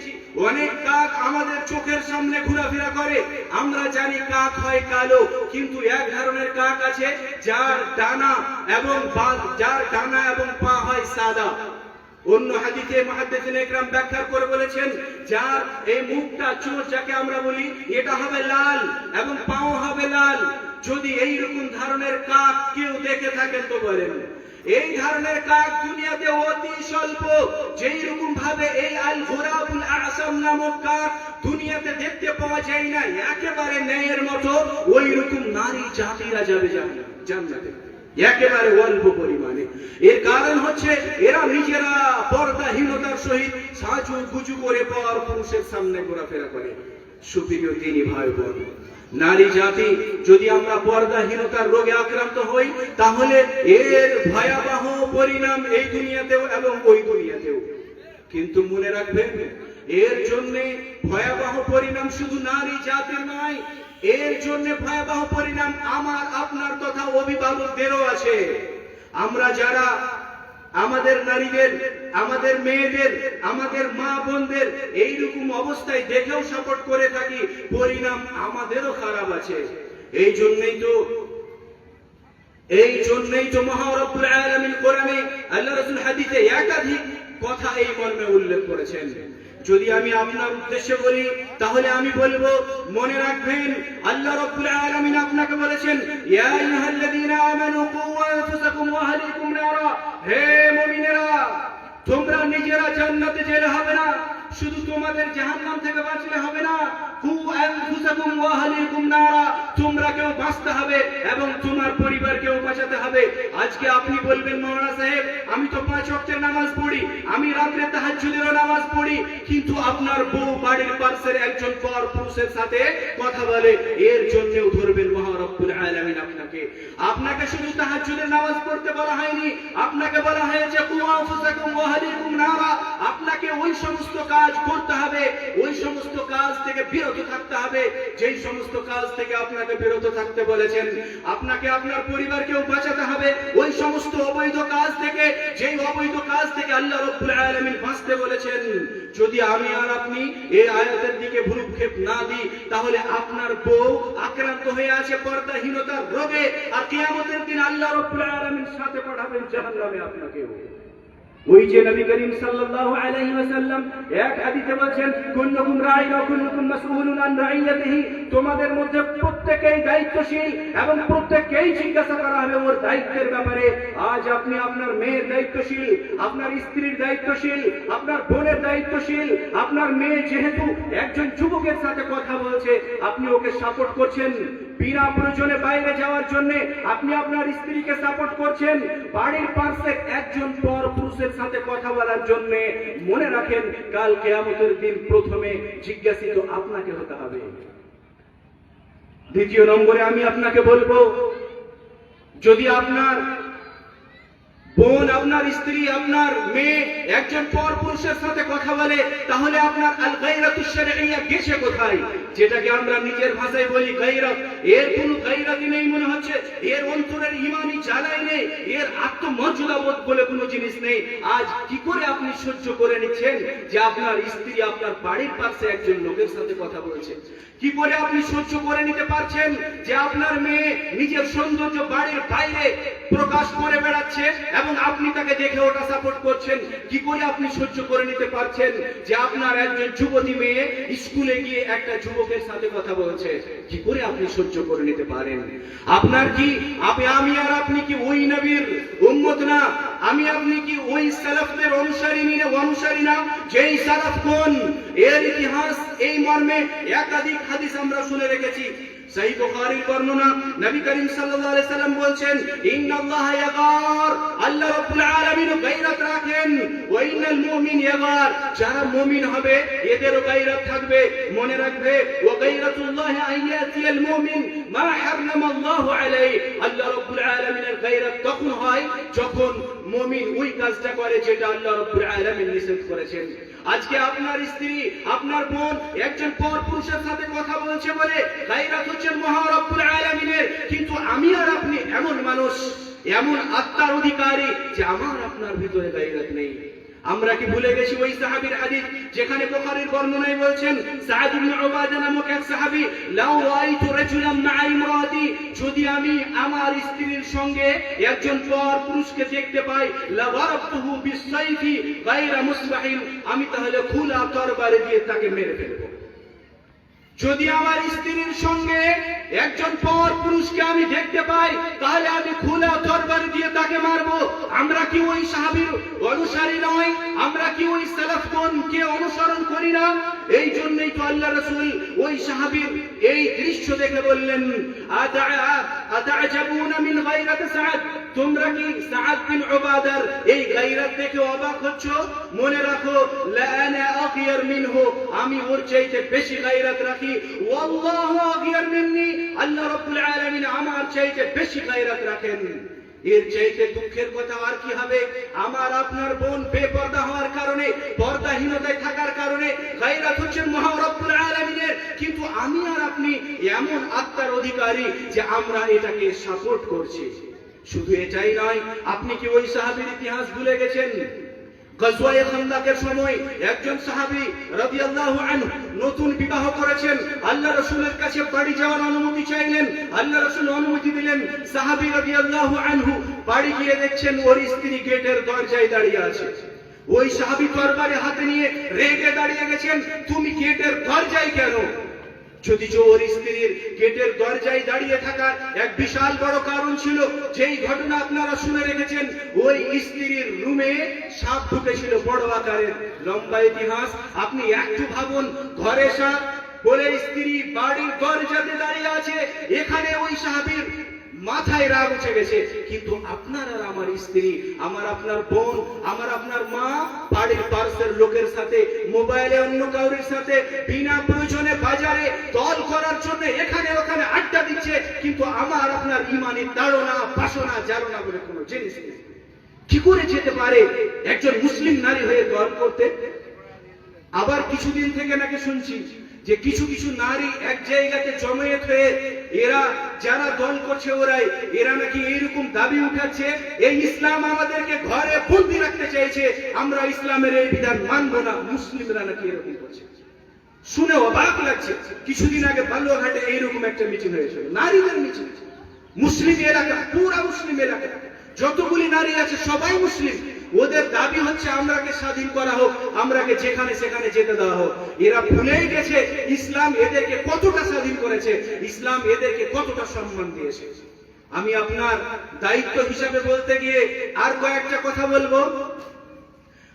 অনেক কাক আমাদের চোখের সামনে ঘোরাফেরা করে, আমরা জানি কাক হয় কালো, কিন্তু এক ধরনের কাক আছে যার ডানা এবং পা হয় সাদা। অন্য হাদিসে মুহাদ্দিসিন ইকরাম ব্যাখ্যা করে বলেছেন, যার এই মুখটা, চোখ যাকে আমরা বলি, এটা হবে লাল এবং পাও হবে লাল। যদি এই রকম ধরনের কাক কেউ দেখে থাকেন তো বলেন। এই ধরনের কাক দুনিয়াতে অতি স্বল্প। যেই রকম ভাবে এই আল গুরাবুল আসাম নামক কাক দুনিয়াতে দেখতে পাওয়া যায় না, একেবারে ন্যায়ের মতো ওই রকম নারী জাতিরা যাবে জান্নাতে, একেবারে অল্প পরিমাণে। এর কারণ হচ্ছে এরা নিজেরা পর্দাহীনতার সহিত সাজু গুজু করে পর পুরুষের সামনে ঘোরাফেরা করে। সুপ্রিয় দিনী ভাই বোন, নারী জাতি যদি আমরা পর্দাহীনতার রোগে আক্রান্ত হই, তাহলে এর ভয়াবহ পরিণাম এই দুনিয়াতেও এবং ওই দুনিয়াতেও। কিন্তু মনে রাখবেন, এর জন্য ভয়াবহ পরিণাম শুধু নারী জাতির নয়, এর জন্য ভয়াবহ পরিণাম আমার আপনার তথা অভিভাবকদেরও আছে। আমরা যারা আমাদের নারীদের, আমাদের মেয়েদের, আমাদের মা বোনদের এইরকম অবস্থায় দেখেও সাপোর্ট করে থাকি, পরিণাম আমাদেরও খারাপ আছে। এই জন্যই তো মহান রব্বুল আলামিন কোরআনে, আল্লাহ রাসূল হাদিসে একাধিক কথা এই মর্মে উল্লেখ করেছেন। যদি আমি আপনার উদ্দেশ্যে বলি, তাহলে আমি বলবো, মনে রাখবেন আল্লাহ রাব্বুল আলামিন আপনাকে বলেছেন, ইয়া আইয়ুহাল্লাযীনা আমানু কু আনফুসাকুম ওয়া আহলিকুম নারা, হে মুমিনেরা, তোমরা নিজেরা জান্নাতে যেতে হবে না, শুধু তোমাদের জাহান্নাম থেকে বাঁচলে হবে না। কু আনফুসাকুম ওয়া আহলিকুম নারা, তোমরা কেউ বাঁচতে হবে এবং তোমার পরিবারকেও বাঁচাতে হবে। আজকে আপনি বলবেন, মাওলানা সাহেব, আমি তো 5 ওয়াক্তের নামাজ পড়ি, আমি রাতে তাহাজ্জুদের নামাজ পড়ি, কিন্তু আপনার বউ বাড়ির পাশের একজন পর পুরুষের সাথে কথা বলে, এর জন্যও ধরবেন মহান রব্বুল আলামিন আপনাকে শুধু তাহাজ্জুদের নামাজ পড়তে বলা হয়নি, আপনাকে বলা হয়েছে কু আনফুসাকুম ওয়া আহলিকুম নারা, আপনাকে ওই সমস্ত কাজ করতে হবে, ওই সমস্ত কাজ থেকে বিরত থাকতে হবে যেই সমস্ত কাজ থেকে আপনাকে বিরত থাকতে বলেছেন। আপনাকে আপনার পরিবারকেও বাঁচাতে হবে ওই সমস্ত অবৈধ কাজ থেকে, যেই অবৈধ কাজ থেকে আল্লাহ রাব্বুল আলামিন বাঁচতে বলেছেন। যদি আমি আর আপনি এই আয়াতের দিকে ভ্রুক্ষেপ না দিই, তাহলে আপনার বউ আক্রান্ত হয়ে আছে পর্দাহীনতার রোগে, আর কিয়ামতের দিন আল্লাহ রাব্বুল আলামিন সাথে পাঠাবেন জাহান্নামে আপনাকেও। ওই যে নবী করিম সাল্লাল্লাহু আলাইহি ওয়াসাল্লাম এক হাদিসে বলেছেন, কুল্লুকুম রাঈন ওয়া কুল্লুকুম মাসউলুন আন রাঈয়াতিহি, তোমাদের মধ্যে প্রত্যেকেই দায়িত্বশীল এবং প্রত্যেককেই জিজ্ঞাসা করা হবে ওর দায়িত্বের ব্যাপারে। আজ আপনি আপনার মেয়ের দায়িত্বশীল, আপনার স্ত্রীর দায়িত্বশীল, আপনার বোনের দায়িত্বশীল। আপনার মেয়ে যেহেতু একজন যুবকের সাথে কথা বলছে, আপনি ওকে সাপোর্ট করছেন। বিনা প্রয়োজনে বাইরে যাওয়ার জন্য আপনি আপনার স্ত্রীকে সাপোর্ট করছেন। বাড়ির পাশে একজন পর পুরুষের সাথে কথা বলার জন্য মনে রাখেন, কাল কিয়ামতের দিন প্রথমে জিজ্ঞাসিত আপনাকে হতে হবে। দ্বিতীয় নম্বরে আমি আপনাকে বলবো, যদি আপনার বোন, আপনার স্ত্রী, আপনার মেয়ে একজন পর পুরুষের সাথে কথা বলে, তাহলে আপনার আল গায়রাতুশ শারঈয়া গেছে কোথায়? যেটাকে আমরা নিজের ভাষায় বলি গায়রাত, এর কোনো গায়রাতই নেই মনে হচ্ছে, এর অন্তরের ঈমানি জ্বালাই নেই, এর আত্মমর্যাদাবোধ বলে কোনো জিনিস নেই। আজ কি করে আপনি সহ্য করে নিচ্ছেন যে আপনার স্ত্রী আপনার বাড়ির পাশে একজন লোকের সাথে কথা বলছে? কি করে আপনি সহ্য করে নিতে পারছেন যে আপনার মেয়ে নিজের সৌন্দর্য বাড়ির বাইরে প্রকাশ করে বেড়াচ্ছে এবং আপনি তাকে দেখে ওটা সাপোর্ট করছেন? কি করে আপনি সহ্য করে নিতে পারছেন যে আপনার একজন যুবতী মেয়ে স্কুলে গিয়ে একটা যুবকের সাথে কথা বলছে? কি করে আপনি সহ্য করে নিতে পারেন? আপনার কি আমি আর আপনি কি ওই নবীর উম্মত না? আমি আপনি কি ওই সালাফদের অনুসারী না? যেই সালাফগণ এর ইতিহাস এই মর্মে একাধিক হাদিস আমরা শুনে রেখেছি। সহিহ বুখারীর বর্ণনা, নবী করিম সাল্লাল্লাহু আলাইহি সাল্লাম বলেন, ইন্নাল্লাহা ইয়াগার, আল্লাহ রাব্বুল আলামিন গায়রাত রাখেন, ওয়া ইন্নাল মুমিন ইয়াগার, যারা মুমিন হবে এদেরও গায়রাত থাকবে। মনে রাখবে, ওয়া গায়রাতুল্লাহি আইয়াতিয়াল মুমিন মা হারামাল্লাহু আলাইহি, আল্লাহ রাব্বুল আলামিনের গায়রাত তখন হয় যখন মুমিন ওই কাজটা করে যেটা আল্লাহ রাব্বুল আলামিন নিষেধ করেছেন। আজকে আপনার স্ত্রী, আপনার বোন একজন পর পুরুষের সাথে কথা বলছে বলে গায়রাত হচ্ছেন মহা রব্বুল আলামিনের, কিন্তু আমি আর আপনি এমন মানুষ, এমন আত্মার অধিকারী যে আমার আপনার ভিতরে গায়রাত নেই। আমরা কি ভুলে গেছি ওই সাহাবীর হাদিস যেখানে বুখারীর বর্ণনায় বলছেন, সাদ ইবনে উবাদা নামক এক সাহাবী, লাউ রাআইতু রাজুলান মা'a ইমরাতি, যদি আমি আমার স্ত্রীর সঙ্গে একজন পর পুরুষকে দেখতে পাই, লা ওয়ারাবতুহু বিসাইফি গায়রা মুসবাহিন, আমি তাহলে খোলা তরবারি দিয়ে তাকে মেরে ফেলব। যদি আমার স্ত্রীর সঙ্গে একজন পর পুরুষকে আমি দেখতে পাই, তাহলে আমি খোলা তরবারি দিয়ে তাকে মারবো। আমরা কি ওই সাহাবীর অনুসারী নয়? আমরা কি ওই সালাফগণকে অনুসরণ করি না? এই জন্যই তো আল্লাহ রাসূল ওই সাহাবীর এই দৃশ্য দেখে বললেন, আতা'জাবুনা মিন গায়রাতি সা'দ, তোমরা কি সা'দ বিন উবাদার এই গায়রাত দেখে অবাক হচ্ছ? মনে রাখো, লা আনা আগিয়ার মিনহু, আমি ওর চাইতে বেশি গায়রাত রাখি। ওয়াল্লাহু আগিয়ার মিন্নি, আল্লাহ রাব্বুল আলামিন আমার চাইতে বেশি গায়রাত রাখেন। এর চাইতে দুঃখের কথা আর কি হবে? আমার আপনার বোন বেপরদা হওয়ার কারণে, পর্দাহীনতায় থাকার কারণে গায়রাত হচ্ছেন মহা রব্বুল আলামিনের, কিন্তু আমি আর আপনি এমন আত্মার অধিকারী যে আমরা এটাকে সাপোর্ট করছি। শুধু এটাই নয়, আপনি কি ওই সাহাবীর ইতিহাস ভুলে গেছেন? গজওয়ায়ে খান্দাকের সময় একজন সাহাবী রাদিয়াল্লাহু আনহু নতুন বিবাহ করেছেন, আল্লাহ রাসূলের কাছে বাড়ি যাওয়ার অনুমতি চাইলেন, আল্লাহ রাসূল অনুমতি দিলেন। সাহাবী রাদিয়াল্লাহু আনহু বাড়ি গিয়ে দেখছেন ওর স্ত্রী গেটের দরজায় দাঁড়িয়ে আছে। ওই সাহাবী তরবারি হাতে নিয়ে রেগে দাঁড়িয়ে গেছেন, তুমি গেটের দরজায় কেন? যদি ওর স্ত্রীর গেটের দরজায় দাঁড়িয়ে থাকার এক বিশাল বড় কারণ ছিল, যেই ঘটনা আপনারা শুনে রেখেছেন, ওই স্ত্রীর রুমে সাপ ঢুকেছিল বড় আকারের, লম্বা ইতিহাস। আপনি একটু ভাবুন, ঘরে সাপ বলে স্ত্রী বাড়ির দরজাতে দাঁড়িয়ে আছে, এখানে ওই সাহাবীর মাথায় রাগ উঠে গেছে। কিন্তু আপনার আর আমার স্ত্রী, আমার আপনার বোন, আমার আপনার মা বাড়ির পাশের লোকের সাথে, মোবাইলে অন্য কাউরির সাথে বিনা প্রয়োজনে বাজারে দল করার জন্য এখানে ওখানে আড্ডা দিচ্ছে, কিন্তু আমার আপনার ঈমানের তাড়না, বাসনা, জারনা বলে কোনো জিনিস নেই। কি করে যেতে পারে একজন মুসলিম নারী হয়ে দল করতে? আবার কিছুদিন থেকে নাকি শুনছি যে কিছু কিছু নারী এক জায়গাতে জমায়েত হয়ে এরা যারা দল করছে এরা নাকি এইরকম দাবি উঠাচ্ছে, এই ইসলাম আমাদেরকে ঘরে বন্দি রাখতে চাইছে, আমরা ইসলামের এই বিধান মানবো না। মুসলিমরা নাকি এরকম করছে, শুনে অবাক লাগছে। কিছুদিন আগে বালুরঘাটে এইরকম একটা মিটিং হয়েছিল, নারীদের মিটিং। মুসলিম এলাকা, পুরা মুসলিম এলাকা, যতগুলি নারী আছে সবাই মুসলিম। ওদের দাবি হচ্ছে আমরাকে স্বাধীন করা হোক, আমরাকে যেখানে সেখানে যেতে দেওয়া হোক। এরা ভুলেই গেছে ইসলাম এদেরকে কতটা স্বাধীন করেছে, ইসলাম এদেরকে কতটা সম্মান দিয়েছে। আমি আপনার দায়িত্ব হিসাবে বলতে গিয়ে আর কয়েকটা কথা বলবো।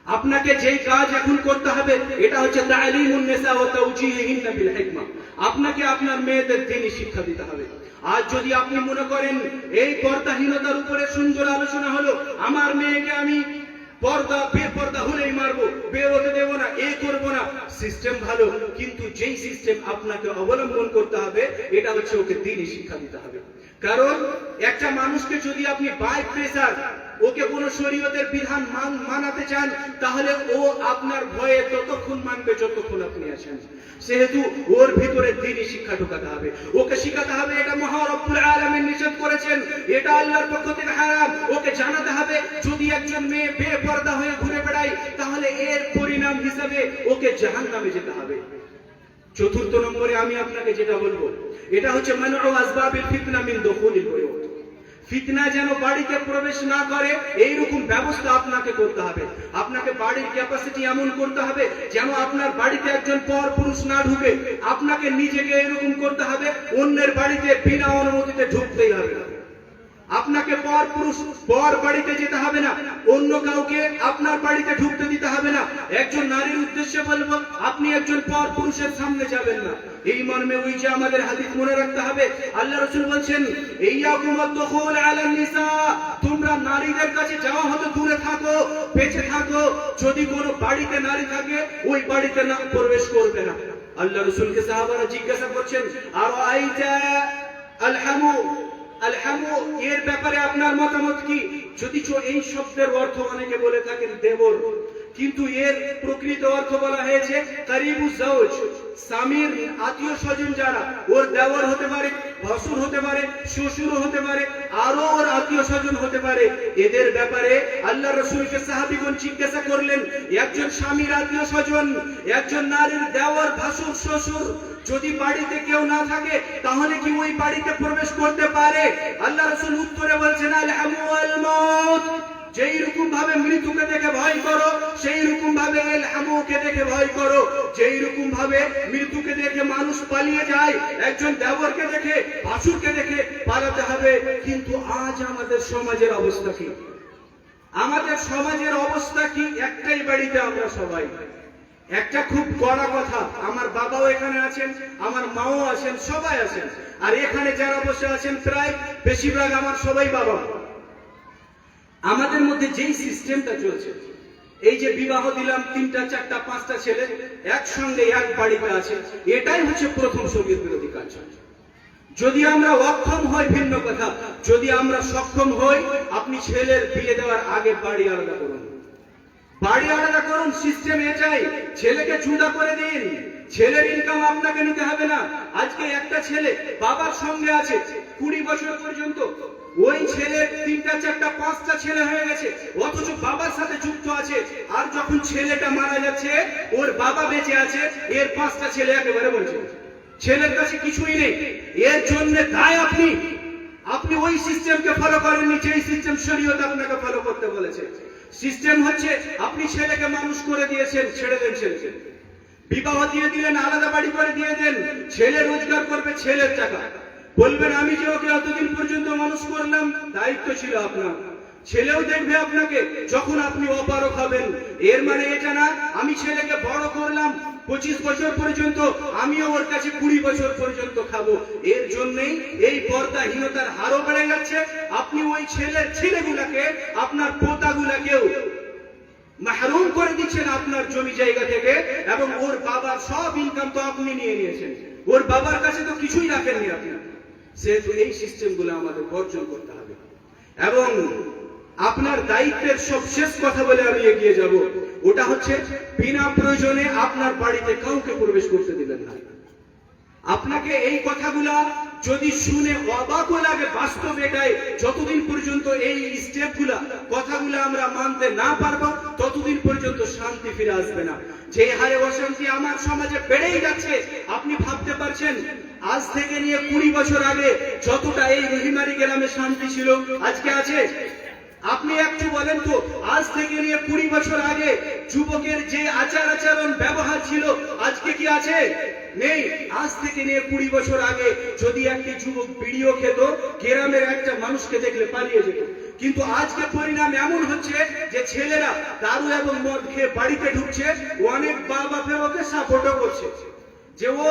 আপনাকে যেই কাজ এখন করতে হবে এটা হচ্ছে তালিমুন নিসা ওয়া তাওজীহিহিন্না বিল হিকমা। আপনাকে আপনার মেয়েদের দ্বীনি শিক্ষা দিতে হবে। আজ যদি আপনি মনে করেন এই পর্দাহীনতার উপরে সুন্দর আলোচনা হলো, আমার মেয়েকে আমি পর্দা বেপর্দা হলেই মারবো, বের হতে দেবো না, এই করবো না, সিস্টেম ভালো, কিন্তু যেই সিস্টেম আপনাকে অবলম্বন করতে হবে এটা হচ্ছে ওকে দ্বীনি শিক্ষা দিতে হবে। কারণ একটা মানুষকে যদি আপনি বাই প্রেসার ওকে কোন শরীয়তের বিধান মানাতে চান, তাহলে ও আপনার ভয়ে ততক্ষণ মানবে যতক্ষণ আপনি আছেন। সেহেতু ওর ভিতরে দ্বীনি শিক্ষা ঢোকাতে হবে, ওকে শিখাতে হবে এটা মহা রব্বুল আলামিন নিষেধ করেছেন, এটা আল্লাহর পক্ষ থেকে হারাম। ওকে জানাতে হবে যদি একজন মেয়ে বেপর্দা হয়ে ঘুরে বেড়ায় তাহলে এর পরিণাম হিসেবে ওকে জাহান্নামে যেতে হবে। চতুর্থ নম্বরে আমি আপনাকে যেটা বলবো এটা হচ্ছে মানউ আসবাবিল ফিতনা মিন দুখুলিল বুয়ুত। ফিতনা যেন বাড়িতে প্রবেশ না করে এইরকম ব্যবস্থা আপনাকে করতে হবে। আপনাকে বাড়ির ক্যাপাসিটি এমন করতে হবে যেন আপনার বাড়িতে একজন পর পুরুষ না ঢুকে। আপনাকে নিজেকে এরকম করতে হবে অন্যের বাড়িতে বিনা অনুমতিতে ঢুকতেই হবে। আপনাকে পর পুরুষ পর বাড়িতে যেতে হবে না, অন্য কাউকে আপনার বাড়িতে ঢুকতে দিতে হবে না। একজন নারীর উদ্দেশ্যে বলবো আপনি একজন পর পুরুষের সামনে যাবেন না। এই মর্মে ওই যে আমাদের হাদিস মনে রাখতে হবে, আল্লাহ রাসূল বলেন ইয়াকুমুদ দুখুল আলান নিসা, তোমরা নারীদের কাছে যাওয়া হতে দূরে থাকো, বেঁচে থাকো। যদি কোনো বাড়িতে নারী থাকে ওই বাড়িতে না প্রবেশ করবে না। আল্লাহ রাসূলকে সাহাবারা জিজ্ঞাসা করছেন আর আইতা আলহামু আলহামু এর ব্যাপারে আপনার মতামত কি? যদি এই শব্দের অর্থ অনেকে বলে থাকেন দেবর, কিন্তু এর প্রকৃত অর্থ বলা হয়েছে কারিবু জাওজ, স্বামীর আত্মীয় স্বজন যারা, ওর দেওর হতে পারে, ভাসুর হতে পারে, শ্বশুর হতে পারে, আরো ওর আত্মীয় স্বজন হতে পারে। এদের ব্যাপারে আল্লাহ রাসূলকে সাহাবীগণ জিজ্ঞাসা করলেন, একজন স্বামীর আত্মীয় স্বজন, একজন নারীর দেওর, ভাসুর, শ্বশুর যদি বাড়িতে কেউ না থাকে তাহলে কি ওই বাড়িতে প্রবেশ করতে পারে? আল্লাহ রাসূল উত্তরে বলছেন আল-হামু ওয়াল মাউত, যেই রকম ভাবে মৃত্যুকে দেখে ভয় করো সেই রকম ভাবে আল-হামুকে দেখে ভয় করো। যেই রকম ভাবে মৃত্যুকে দেখে মানুষ পালিয়ে যায়, একজন দেবরকে দেখে, ভাসুরকে দেখে পালাতে হবে। কিন্তু আজ আমাদের সমাজের অবস্থা কি? আমাদের সমাজের অবস্থা কি? একটাই বাড়িতে আমরা সবাই। একটা খুব কড়া কথা, আমার বাবাও এখানে আছেন, আমার মাও আছেন, সবাই আছেন, আর এখানে যারা বসে আছেন প্রায় বেশিরভাগ আমার সবাই বাবা। আমাদের মধ্যে যেই সিস্টেমটা চলছে, এই যে বিবাহ দিলাম 3টা 4টা 5টা ছেলে একসঙ্গে এক বাড়িতে আছে, এটাই হচ্ছে প্রথম শরীয়ত বিরোধী কাজ। যদি আমরা অক্ষম হই ভিন্ন কথা, যদি আমরা সক্ষম হই, আপনি ছেলের বিয়ে দেওয়ার আগে বাড়ি আলাদা করুন, বাড়ি আলাদা করুন। সিস্টেম এটাই, ছেলেকে জুদা করে দিন, ছেলের ইনকাম আপনাকে নিতে হবে না। আজকে একটা ছেলে বাবার সঙ্গে আছে 20 বছর পর্যন্ত, ওই ছেলের 3টা 4টা 5টা ছেলে হয়ে গেছে, অথচ বাবার সাথে যুক্ত আছে। আর যখন ছেলেটা মারা যাচ্ছে, ওর বাবা বেঁচে আছে, এর 5টা ছেলে একেবারে বলছে ছেলের কাছে কিছুই নেই। এর জন্য দায় আপনি ওই সিস্টেমকে ফলো করেননি যেই সিস্টেম শরীয়ত আপনাকে ফলো করতে বলেছে। সিস্টেম হচ্ছে আপনি ছেলেকে মানুষ করে দিয়েছেন, ছেড়ে দেন ছেলেকে, বিবাহ দিয়ে দিলেন, আলাদা বাড়ি করে দিয়ে দেন, ছেলে রোজগার করবে ছেলের টাকা, বলবেন আমি যে ওকে এতদিন পর্যন্ত মানুষ করলাম, দায়িত্ব ছিল আপনার। ছেলেও দেখবে আপনাকে যখন আপনি অপারক হবেন। এর মানে এটা না আমি ছেলেকে বড় করলাম 25 বছর পর্যন্ত, আমিও ওর কাছে 20 বছর পর্যন্ত খাবো। এর জন্যই এই পর্দাহীনতার হারও বেড়ে যাচ্ছে। আপনি ওই ছেলেগুলাকে, আপনার পোতাগুলাকেও মাহরুম করে দিচ্ছেন আপনার জমি জায়গা থেকে, এবং ওর বাবার সব ইনকাম তো আপনি নিয়ে নিয়েছেন, ওর বাবার কাছে তো কিছুই রাখেননি আপনি। সেহেতু এই সিস্টেমগুলো আমাদের বর্জন করতে হবে। এবং আপনার দায়িত্বের সব শেষ কথা বলে আমি এগিয়ে যাব, ওটা হচ্ছে বিনা প্রয়োজনে আপনার বাড়িতে কাউকে প্রবেশ করতে দিবেন না। আপনাকে এই কথাগুলা যদি শুনে অবাকও লাগে, বাস্তব এটাই, যতদিন পর্যন্ত এই স্টেপগুলা কথাগুলা আমরা মানতে না পারবো ততদিন পর্যন্ত শান্তি ফিরে আসবে না। যে হারে অশান্তি আমার সমাজে বেড়েই যাচ্ছে, আপনি ভাবতে পারছেন আজ থেকে নিয়ে 20 বছর আগে যতটা এই রহিমারি গ্রামে শান্তি ছিল আজকে আছে? আপনি একটু বলেন তো, আজ থেকে নিয়ে 20 বছর আগে যুবকের যে আচার আচরণ ব্যবহার ছিল আজকে কি আছে? নেই। আজ থেকে নিয়ে 20 বছর আগে যদি একটি যুবক বিড়িও খেত, গ্রামের একটা মানুষকে দেখলে পালিয়ে যেত। কিন্তু আজকে পরিণাম এমন হচ্ছে যে ছেলেরা দারু এবং মদ খেয়ে বাড়িতে ঢুকছে, অনেক বাবা ওকে সাপোর্টও করছে যে ও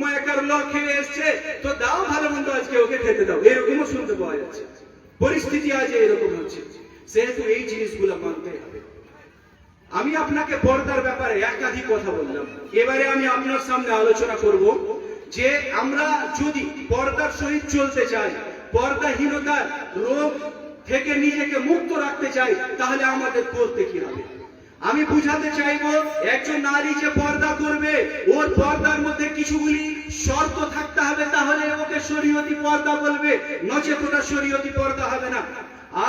ময়াকার ল খেয়ে এসছে, তো দাও ভালো মন্দ আজকে ওকে খেতে দাও, এরকমও শুনতে পাওয়া যাচ্ছে। পরিস্থিতি আজ এরকম হচ্ছে, সেহেতু এই জিনিসগুলো মানতে হবে। আমি আপনাকে পর্দার ব্যাপারে একাধিক কথা বললাম, এবারে আমি আপনার সামনে আলোচনা করব যে আমরা যদি পর্দার সহিত চলতে চাই, পর্দাহীনতার রোগ থেকে নিজেকে মুক্ত রাখতে চাই, তাহলে আমাদের করতে কি হবে? আমি বুঝাতে চাইবো, একজন নারী যে পর্দা করবে ওর পর্দার মধ্যে কিছুগুলি শর্ত থাকতে হবে, তাহলে ওকে শরীয়তি পর্দা বলবে, নচেত ওটা শরীয়তি পর্দা হবে না।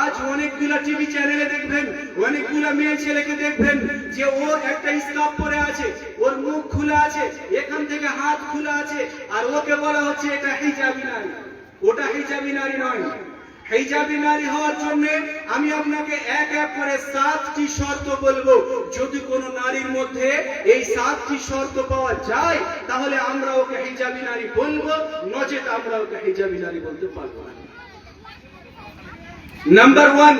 আজ অনেকগুলা টিভি চ্যানেলে দেখবেন, অনেকগুলা মেয়ে ছেলেকে দেখবেন যে ও একটা স্কার্ফ পরে আছে, ওর মুখ খোলা আছে, এখান থেকে হাত খোলা আছে, আর ওকে বলা হচ্ছে এটা হিজাবি নারী। ওটা হিজাবি নারী নয়। হিজাবি নারী হওয়ার জন্য আমি আপনাকে এক এক করে 7টি শর্ত বলবো। যদি কোনো নারীর মধ্যে এই 7টি শর্ত পাওয়া যায় তাহলে আমরা ওকে হিজাবি নারী বলবো, নচেত আমরা ওকে হিজাবি নারী বলতে পারবো না। নাম্বার 1,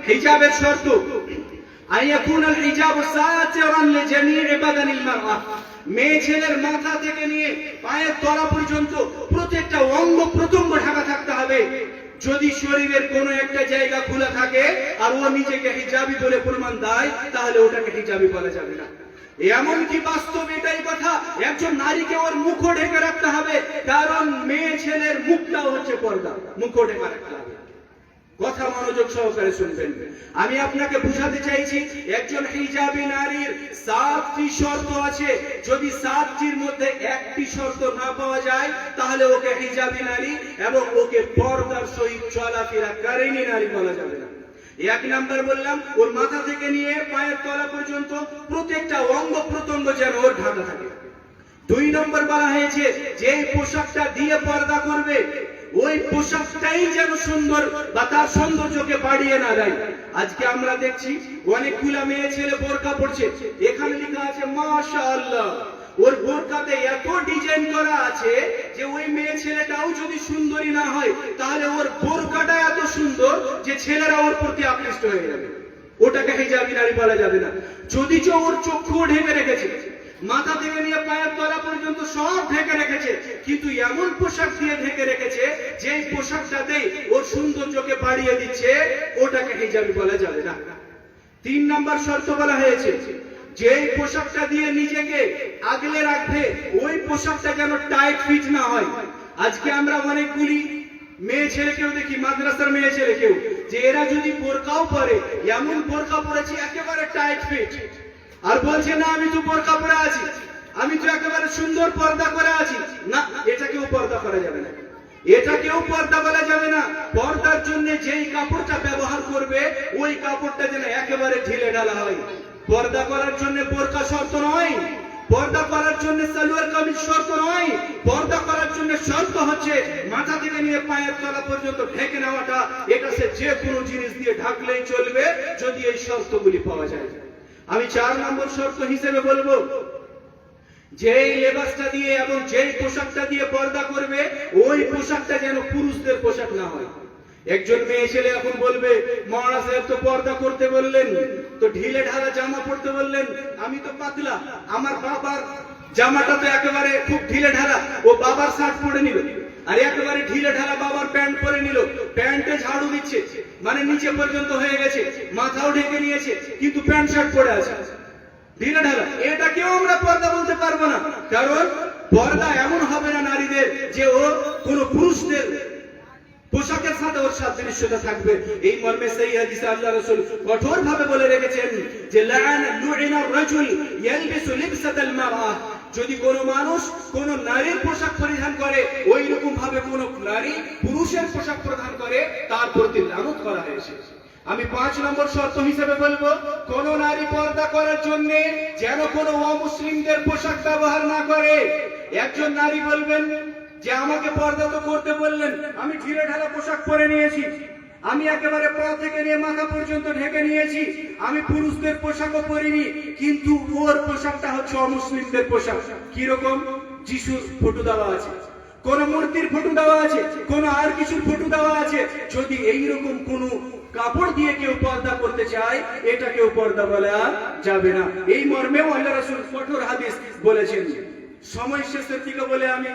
হিজাবের শর্ত, আইয়াকুনাল হিজাবু সাতিরান লিজামিই বাদানিল মারআ। মেয়ে ছেলের মাথা থেকে নিয়ে পায়ের তলা পর্যন্ত প্রত্যেকটা অঙ্গ প্রত্যঙ্গ ঢাকা থাকতে হবে। যদি শরীরের কোনো একটা জায়গা খোলা থাকে আর ও নিজেকে হিজাবি বলে প্রমাণ দেয়, তাহলে ওটাকে হিজাবি বলা যাবে না। এমনকি বাস্তব এটাই কথা, একজন নারীকে ওর মুখও ঢেকে রাখতে হবে, কারণ মেয়ে ছেলের মুখটাও হচ্ছে পর্দা, মুখও ঢেকে রাখতে হবে। কথা মনোযোগ সহকারে শুনবেন। আমি আপনাকে বুঝাতে চাইছি, একজন হিজাবি নারীর 7টি শর্ত আছে। যদি 7টির মধ্যে একটি শর্ত না পাওয়া যায় তাহলে ওকে হিজাবি নারী এবং ওকে পর্দার সহিত চলাফেরা কারিনী নারী বলা যাবে না। 1 নাম্বার বললাম, ওর মাথা থেকে নিয়ে পায়ের তলা পর্যন্ত প্রত্যেকটা অঙ্গ প্রত্যঙ্গ যেন ওর ঢাকা থাকে। 2 নম্বর বলা হয়েছে, যে পোশাকটা দিয়ে পর্দা করবে ওই পোশাকটাই যেন সুন্দর বা তার সৌন্দর্যকে বাড়িয়ে না দেয়। আজকে আমরা দেখছি অনেকগুলা মেয়ে ছেলে বোরকা পরছে, এখানে লেখা আছে মাশাআল্লাহ, ওর বোরকাতে এত ডিজাইন করা আছে যে ওই মেয়ে ছেলেটাও যদি সুন্দরী না হয় তাহলে ওর বোরকাটা এত সুন্দর যে ছেলেরা ওর প্রতি আকৃষ্ট হয়ে যাবে। ওটাকে হিজাবি নারী বলা যাবে না। যদি ওর চক্ষু ঢেকে রেখেছে, মাথা থেকে নিয়ে পায়ের তলা পর্যন্ত সব ঢেকে রেখেছে, কিন্তু এমন পোশাক দিয়ে ঢেকে রেখেছে যে পোশাকটাতেই ওর সৌন্দর্যকে বাড়িয়ে দিচ্ছে, ওটাকে হিজাবি বলা যাবে না। 3 নম্বর শর্ত বলা হয়েছে, যে পোশাকটা দিয়ে নিজেকে আগলে রাখবে ওই পোশাকটা যেন টাইট ফিট না হয়। আজকে আমরা অনেকগুলি মেয়ে ছেলেকেও দেখি, মাদ্রাসার মেয়ে ছেলেকেও, যে এরা যদি বোরকাও পরে, এমন বোরকা পরেছে একেবারে টাইট ফিট, আর বলছে না আমি তো বোরকা পরে আছি, আমি তো একেবারে সুন্দর পর্দা করে আছি। না, এটাকেও পর্দা করা যাবে না, এটাকেও পর্দা বলা যাবে না। পর্দার জন্য যেই কাপড়টা ব্যবহার করবে ওই কাপড়টা যেন একেবারে ঢিলে ঢালা হয়। পর্দা করার জন্য বোরকা শর্ত নয়, পর্দা করার জন্য সালোয়ার কামিজ শর্ত নয়, পর্দা করার জন্য শর্ত হচ্ছে মাথা থেকে নিয়ে পায়ের তলা পর্যন্ত ঢেকে নেওয়াটা। এটা সে যে কোনো জিনিস দিয়ে ঢাকলেই চলবে যদি এই শর্তগুলি পাওয়া যায়। আমি 4 নম্বর শর্ত হিসেবে বলবো, যেই লেবাসটা দিয়ে এবং যেই পোশাকটা দিয়ে পর্দা করবে ওই পোশাকটা যেন পুরুষদের পোশাক না হয়। একজন মেয়ে ছেলে এখন বলবে, মৌলানা সাহেব তো পর্দা করতে বললেন, তো ঢিলে ঢালা জামা পরতে বললেন, আমি তো পাতলা, আমার বাবার জামাটা তো একেবারে খুব ঢিলে ঢালা, ও বাবার শার্ট পরে নিল, আর একেবারে ঢিলে ঢালা বাবার প্যান্ট পরে নিল, প্যান্টে ঝাড়ু দিচ্ছে, মানে নিচে পর্যন্ত হয়ে গেছে, মাথাও ঢেকে নিয়েছে, কিন্তু প্যান্ট শার্ট পরে আছে ঢিলে ঢালা। এটাকেও আমরা পর্দা বলতে পারবো না, কারণ পর্দা এমন হবে না নারীদের যে ও কোনো পুরুষদের পোশাকের সাথে ওর সাদৃশ্যতা থাকবে। এই মর্মে সেই হাদিসে আল্লাহ রাসূল কঠোর ভাবে বলে রেখেছেন যে লুইনা রাজুল ইয়ালবিসু লিবসাতাল মারআ, যদি কোনো মানুষ কোন নারীর পোশাক পরিধান করে ওই রকম ভাবে কোন নারী পুরুষের পোশাক পরিধান করে তার প্রতি লানত করা হয়েছে। আমি 5 নম্বর শর্ত হিসেবে বলবো, কোন নারী পর্দা করার জন্য যেন কোনো অমুসলিমদের পোশাক ব্যবহার না করে। একজন নারী বলবেন যে আমাকে পর্দা তো করতে বললেন, আমি ঢিলে ঢালা পোশাক পরে নিয়েছি, আমি একেবারে পা থেকে নিয়ে মাথা পর্যন্ত ঢেকে নিয়েছি, আমি পুরুষদের পোশাকও পরিনি, কিন্তু ওর পোশাকটা হচ্ছে অমুসলিমদের পোশাক। কিরকম? যিশুর ফটো দেওয়া আছে, কোন মূর্তির ফটো দেওয়া আছে, কোন আর কিছুর ফটো দেওয়া আছে। যদি এইরকম কোন কাপড় দিয়ে কেউ পর্দা করতে চায়, এটা কেউ পর্দা বলা যাবে না। এই মর্মেও আল্লাহ রাসূল কঠোর হাদিস বলেছেন। সময় শেষের দিকে বলে আমি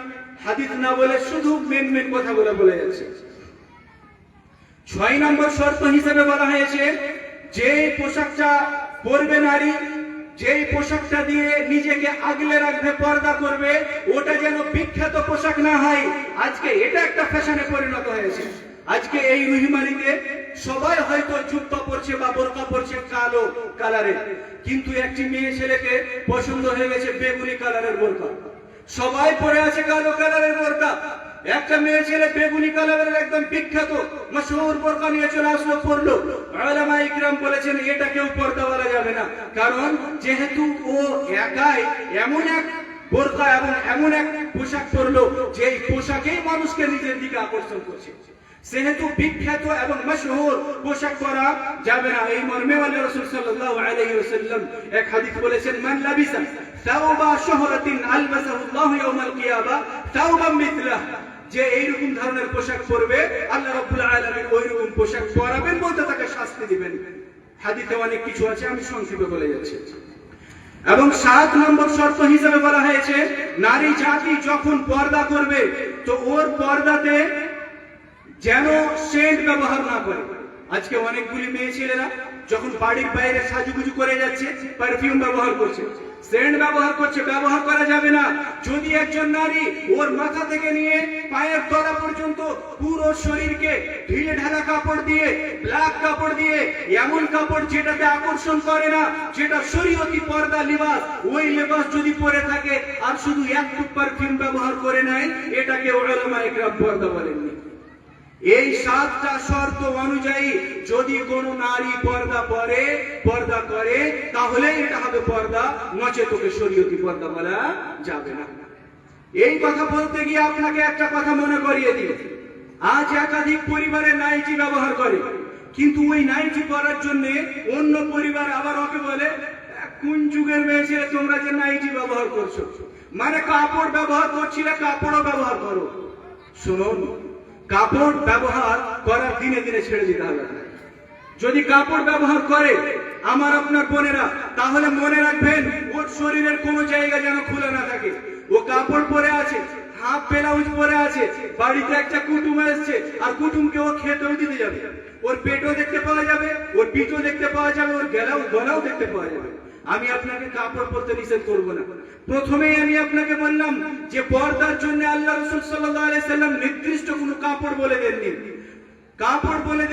হাদিস না বলে শুধু মেন কথাগুলো বলে যাচ্ছে। 6 নম্বর শর্ত হিসেবে বলা হয়েছে, যে পোশাকটা পরবে নারী, যেই পোশাকটা দিয়ে নিজেকে আগলে রাখবে, পর্দা করবে, ওটা যেন বিখ্যাত পোশাক না হয়। আজকে এটা একটা ফ্যাশনে পরিণত হয়েছে। আজকে এই রুহিমারিতে সবাই হয়তো জুব্বা পরছে বা বোরকা পরছে কালো কালারের, কিন্তু একটি মেয়ে ছেলেকে পছন্দ হয়ে গেছে বেগুনি কালারের বোরকা, সবাই পরে আছে কালো কালারের বোরকা। একটা মেয়ে ছেলে বেগুনি কালারের একদম বিখ্যাত মশহুর বোরকা নিয়ে চলে আসলো, পরলো। উলামা ইকরাম বলেছেন এটা কেউ পর্দা বলা যাবে না, কারণ যেহেতু ও একাই এমন এক বোরকা এবং এমন এক পোশাক পরলো যেই পোশাকেই মানুষকে নিজের দিকে আকর্ষণ করছে, সেহেতু বিখ্যাত এবং মশহুর পোশাক পরা যাবে না। এই মর্মে আল্লাহ রাসূল সাল্লাল্লাহু আলাইহি ওয়াসাল্লাম এক হাদিস বলেছেন, মান লাবিসা তাওবা শুহরাতিন আলবাসাহু আল্লাহু ইয়াওমাল কিয়ামা তাওবাম মিথলাহ, যে এইরকম ধরনের পোশাক পরবে আল্লাহ রাব্বুল আলামিন ওইরকম পোশাক পরাবেন, বলতে তাকে শাস্তি দিবেন। হাদিসে অনেক কিছু আছে, আমি সংক্ষেপে বলে যাচ্ছি। এবং 7 নম্বর শর্ত হিসেবে বলা হয়েছে, নারী জাতি যখন পর্দা করবে তো ওর পর্দাতে যেন সেন্ট ব্যবহার না করে। আজকে অনেকগুলি মেয়ে ছেলেরা যখন বাড়ির বাইরে সাজুগুজু করে যাচ্ছে পারফিউম ব্যবহার করছে, সেন্ট ব্যবহার করছে, ব্যবহার করা যাবে না। যদি একজন নারী ওর মাথা থেকে নিয়ে পায়ের তলা পর্যন্ত পুরো শরীরকে ঢিলে ঢালা কাপড় দিয়ে, ব্ল্যাক কাপড় দিয়ে, এমন কাপড় যেটাতে আকর্ষণ করে না, যেটা শরীয়তি পর্দা লিবাস, ওই লিবাস যদি পরে থাকে আর শুধু একটু পারফিউম ব্যবহার করে নেয়, এটাকে উলামা ইকরাম পর্দা বলেননি। এই 7টা শর্ত অনুযায়ী যদি কোন নারী পর্দা করে তাহলে এটা হবে পর্দা, নচেত ওকে শরীয়তি পর্দা বলা যাবে না। এই কথা বলতে গিয়ে আপনাকে একটা কথা মনে করিয়ে দিই, আজ একাধিক পরিবারে নাইটি ব্যবহার করে, কিন্তু ওই নাইটি পরার জন্য অন্য পরিবার আবার ওকে বলে, কোন যুগের মেয়ে ছেলে তোমরা যে নাইটি ব্যবহার করছো, মানে কাপড় ব্যবহার করছিলে কাপড়ও ব্যবহার করো। শুনুন, কাপড় ব্যবহার করার দিনে দিনে ছেড়ে দিতে হবে। যদি কাপড় ব্যবহার করে আমার আপনার বোনেরা, তাহলে মনে রাখবেন ওর শরীরের কোনো জায়গা যেন খুলে না থাকে। ও কাপড় পরে আছে, হাফ ব্লাউজ পরে আছে, বাড়িতে একটা কুটুম এসছে আর কুটুমকে ও খেতেও দিতে যাবে, ওর পেটও দেখতে পাওয়া যাবে, ওর পিঠও দেখতে পাওয়া যাবে, ওর গলাও দেখতে পাওয়া যাবে। আমি আপনাকে কাপড় পরতে নিষেধ করব না। প্রথমেই আমি আপনাকে বললাম যে পর্দার জন্য আল্লাহ রাসূল সাল্লাল্লাহু আলাইহি সাল্লাম নির্দিষ্ট কোনো কাপড় বলে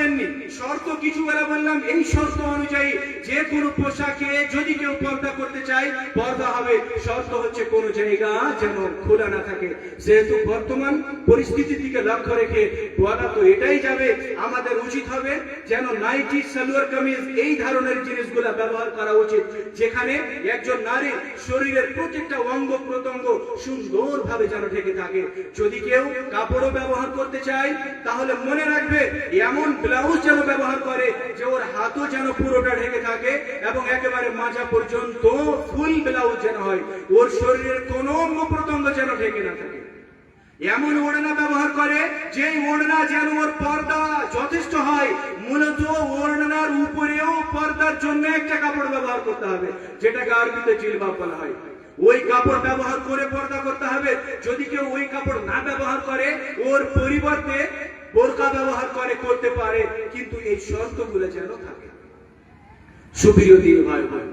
দেননি, শর্ত কিছু বললাম। এই শর্ত অনুযায়ী যে কোনো পোশাকে যদি কেউ পর্দা করতে চায় পর্দা হবে, শর্ত হচ্ছে কোন জায়গা যেন খোলা না থাকে। যেহেতু বর্তমান পরিস্থিতির দিকে লক্ষ্য রেখে বলা তো এটাই যাবে, আমাদের উচিত হবে যেন নাইটি, সালোয়ার কামিজ এই ধরনের জিনিসগুলা ব্যবহার করা উচিত, যেখানে একজন নারীর শরীরের প্রত্যেকটা অঙ্গ প্রত্যঙ্গ সুন্দরভাবে যেন ঢেকে থাকে। যদি কেউ কাপড়ও ব্যবহার করতে চায় তাহলে মনে রাখবে এমন ব্লাউজ যেন ব্যবহার করে যে ওর হাতও যেন পুরোটা ঢেকে থাকে এবং একেবারে মাজা পর্যন্ত ফুল ব্লাউজ যেন হয়, ওর শরীরের কোনো অঙ্গ প্রত্যঙ্গ যেন ঢেকে না থাকে। এমন ওড়না ব্যবহার করে যে ওড়না যেন ওর পর্দা যথেষ্ট হয়। মূলত ওড়নার উপরেও পর্দার জন্য একটা কাপড় ব্যবহার করতে হবে, যেটাকে আরবিতে জিলবাব বলা হয়। ওই কাপড় ব্যবহার করে পর্দা করতে হবে। যদি কেউ ওই কাপড় না ব্যবহার করে, ওর পরিবর্তে বোরকা ব্যবহার করতে পারে, কিন্তু এই শর্তগুলো যেন থাকে। সুপ্রিয় দিন ভাই ভাই,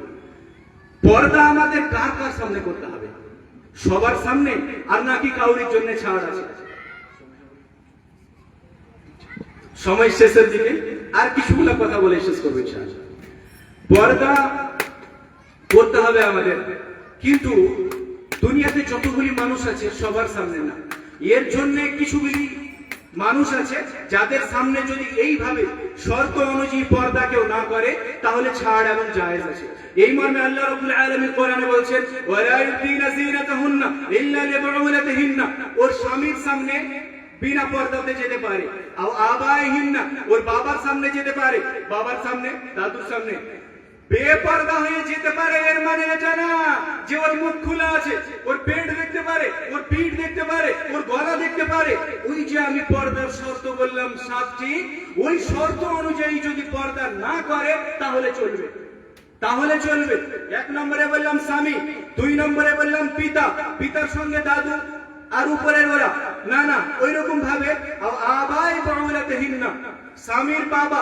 পর্দা আমাদের কার কার সামনে করতে হবে? সবার সামনে, আর নাকি কাউরির জন্য ছাড় আছে? সময় শেষের দিকে আর কিছুগুলো কথা বলে শেষ করবো ইনশাআল্লাহ। পর্দা করতে হবে আমাদের, কিন্তু দুনিয়াতে যতগুলি মানুষ আছে সবার সামনে না। এর জন্য কিছুগুলি মানুষ আছে যাদের সামনে যদি এইভাবে শর্ত অনুযায়ী পর্দা কেউ না করে তাহলে ছাড় এবং জায়েজ আছে। এই মর্মে আল্লাহ রাব্বুল আলামিন কোরআনে বলছেন, ওয়ালা ইউদিনা যিনাতাহুন্না ইল্লা লিবুউলাতিহিন্না, ওর স্বামীর সামনে বিনা পর্দাতে যেতে পারে। আর আবাইহিন্না, ওর বাবার সামনে যেতে পারে, বাবার সামনে, দাদুর সামনে বেপর্দা হয়ে যেতে পারে। এর মানে এটা না যে ওর মুখ খোলা আছে, ওর পেট দেখতে পারে, ওর পিঠ দেখতে পারে, ওর গলা দেখতে পারে। ওই যে আমি পর্দার শর্ত বললাম 7টি, ওই শর্ত অনুযায়ী যদি পর্দা না করে তাহলে চলবে, তাহলে চলবে। 1 নম্বরে বললাম স্বামী, 2 নম্বরে বললাম পিতা, পিতার সঙ্গে দাদু আর উপরের ওরা না, না ওই রকম ভাবে আবাই বাউলাতিহিন্না, স্বামীর বাবা,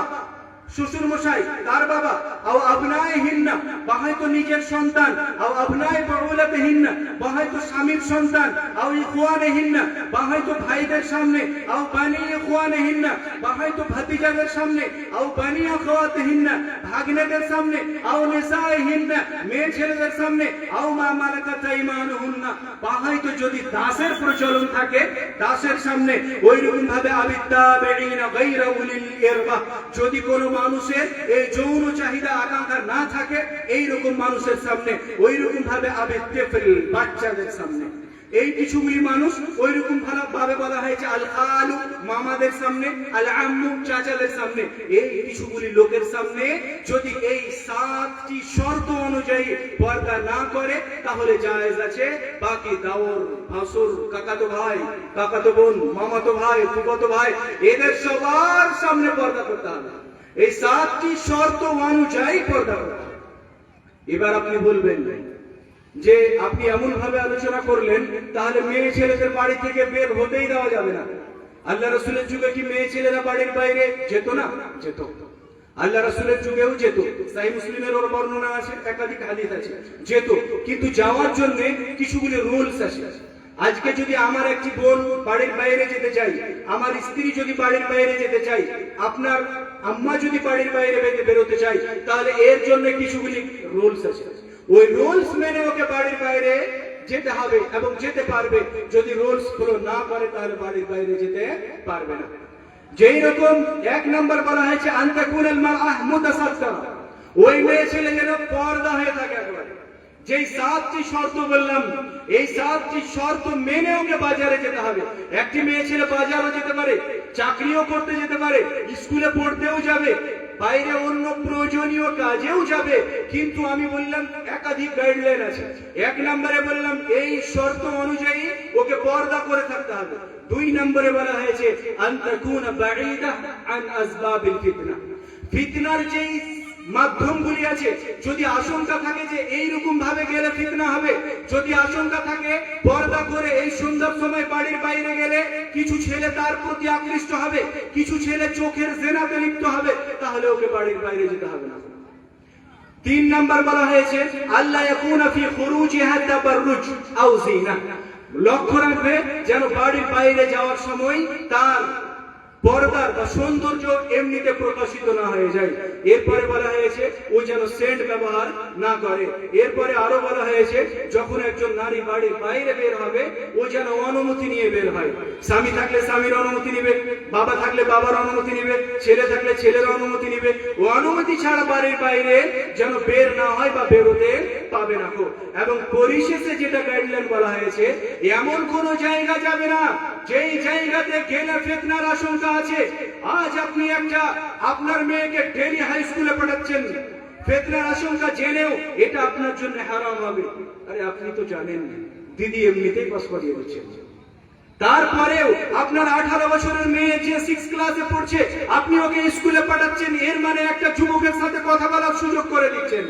শ্বশুর মশাই তার বাবা, আও আবনাইহিন্না, বা হয়তো নিজের সন্তান, আও আবনাই বাউলাতিহিন্না, বা হয়তো স্বামীর সন্তান, আও ইখওয়ানিহিন্না, বা হয়তো ভাইদের সামনে, আও বানি ইখওয়ানিহিন্না, বা হয়তো ভাতিজাদের সামনে, আও বানি আখাওয়াতিহিন্না, ভাগ্নেদের সামনে, আও নিসাইহিন্না, মেয়ে ছেলেদের সামনে, আও মা মালাকাত আইমানুহুন্না, বা হয়তো যদি দাসের প্রচলন থাকে দাসের সামনে। ওই রকম ভাবে আবিত্তাবিঈনা গায়রা উলিল ইরবা, যদি কোনো মানুষের এই যৌন চাহিদা আকাঙ্ক্ষা না থাকে এই রকম মানুষের সামনে, ওই রকম ভাবে আবিত্তিফিল, বাচ্চাদের সামনে। এই কিছুগুলি মানুষ ওই রকম ভাবে বলা হয়েছে আল খালু, মামাদের সামনে, আল আম্মু, চাচাদের সামনে। এই কিছুগুলি লোকের সামনে যদি এই 7টি শর্ত অনুযায়ী পর্দা না করে তাহলে জায়েজ আছে। বাকি দাওর, ভাসুর, কাকাতো ভাই, কাকাতো বোন, মামাতো ভাই, ফুফাতো ভাই, এদের সবার সামনে পর্দা করতে হবে। এই 7টি শর্ত অনুযায়ী পর্দা করতে হবে। এবার আপনি বলবেন যে আপনি এমন ভাবে আলোচনা করলেন তাহলে মেয়ে ছেলেদের বাড়ি থেকে বের হতেই দেওয়া যাবে না। আল্লাহ রাসূলের যুগে কি মেয়ে ছেলেরা বাড়ির বাইরে যেত না? যেত। আল্লাহ রাসূলের যুগেও যেত। সহিহ মুসলিমের ওর বর্ণনা আছে, একাধিক হাদিস আছে, যেত। কিন্তু যাওয়ার জন্য কিছুগুলো রুলস আছে। আজকে যদি আমার একটি বোন বাড়ির বাইরে যেতে চাই, আমার স্ত্রী যদি বাড়ির বাইরে যেতে চাই, আপনার আম্মা যদি বাড়ির বাইরে বেরোতে চাই, তাহলে এর জন্য কিছুগুলি রুলস আছে। ওই রুলস মেনে ওকে বাড়ির বাইরে যেতে হবে এবং যেতে পারবে। যদি রুলস ফলো না করে তাহলে বাড়ির বাইরে যেতে পারবে না। যেই রকম 1 নম্বর বলা হয়েছে আনতাকুনাল মারআহ মুতাসাত্তিরা, ওই মেয়ে ছেলে যেন পর্দা হয়ে থাকে একেবারে। যেই 7টি শর্ত বললাম, এই 7টি শর্ত মেনে ওকে বাজারে যেতে হবে। একটি মেয়ে ছেলে বাজারও যেতে পারে, চাকরিও করতে যেতে পারে, স্কুলে পড়তেও যাবে, বাইরে অন্য প্রয়োজনীয় কাজেও যাবে। কিন্তু আমি বললাম একাধিক গাইডলাইন আছে। 1 নম্বরে বললাম এই শর্ত অনুযায়ী ওকে পর্দা করে থাকতে হবে। 2 নম্বরে বলা হয়েছে আনতাকুনা বাঈদা আন আসবাবিল ফিতনা, ফিতনার যেই মাধ্যমগুলি আছে, যদি আশঙ্কা থাকে যে এই রকম ভাবে গেলে ফিতনা হবে, যদি আশঙ্কা থাকে পর্দা করে এই সুন্দর সময় বাড়ির বাইরে গেলে কিছু ছেলে তার প্রতি আকৃষ্ট হবে, কিছু ছেলে চোখের জেনাতে লিপ্ত হবে, তাহলে ওকে বাড়ির বাইরে যেতে হবে না। 3 নম্বর বলা হয়েছে আল্লাহ ইয়াকুনা ফি খুরুজিহা তাবাররুজ আও জিনা, লক্ষ্য রাখবে যেন বাড়ির বাইরে যাওয়ার সময় তার পর্দার বা সৌন্দর্য এমনিতে প্রকাশিত না হয়ে যায়। এরপরে বলা হয়েছে ও যেন সেন্ট ব্যবহার না করে। এরপরে আরো বলা হয়েছে যখন একজন নারী বাড়ির বাইরে বের হবে ও যেন অনুমতি নিয়ে বের হয়। স্বামী থাকলে স্বামীর অনুমতি নিবে, বাবা থাকলে বাবার অনুমতি নিবে, ছেলে থাকলে ছেলের অনুমতি নিবে। ও অনুমতি ছাড়া বাড়ির বাইরে যেন বের না হয় বা বেরোতে পাবে না। এবং পরিশেষে যেটা গাইডলাইন বলা হয়েছে, এমন কোন জায়গা যাবে না যেই জায়গাতে গেলে ফিতনার আশঙ্কা আছে। আজ আপনি আপনার মেয়েকে ডেলি হাই স্কুলে পাঠাচ্ছেন, ফিতনার আশঙ্কা জেনেও এটা আপনার জন্য হারাম হবে। আরে আপনি তো জানেন দিদি এমনিতেই পাস করিয়ে দিচ্ছেন। তারপরেও আপনার 18 বছরের মেয়ে যে 6 ক্লাসে পড়ছে আপনি ওকে স্কুলে পাঠাচ্ছেন, এর মানে একটা যুবকের সাথে কথা বলার সুযোগ করে দিচ্ছেন।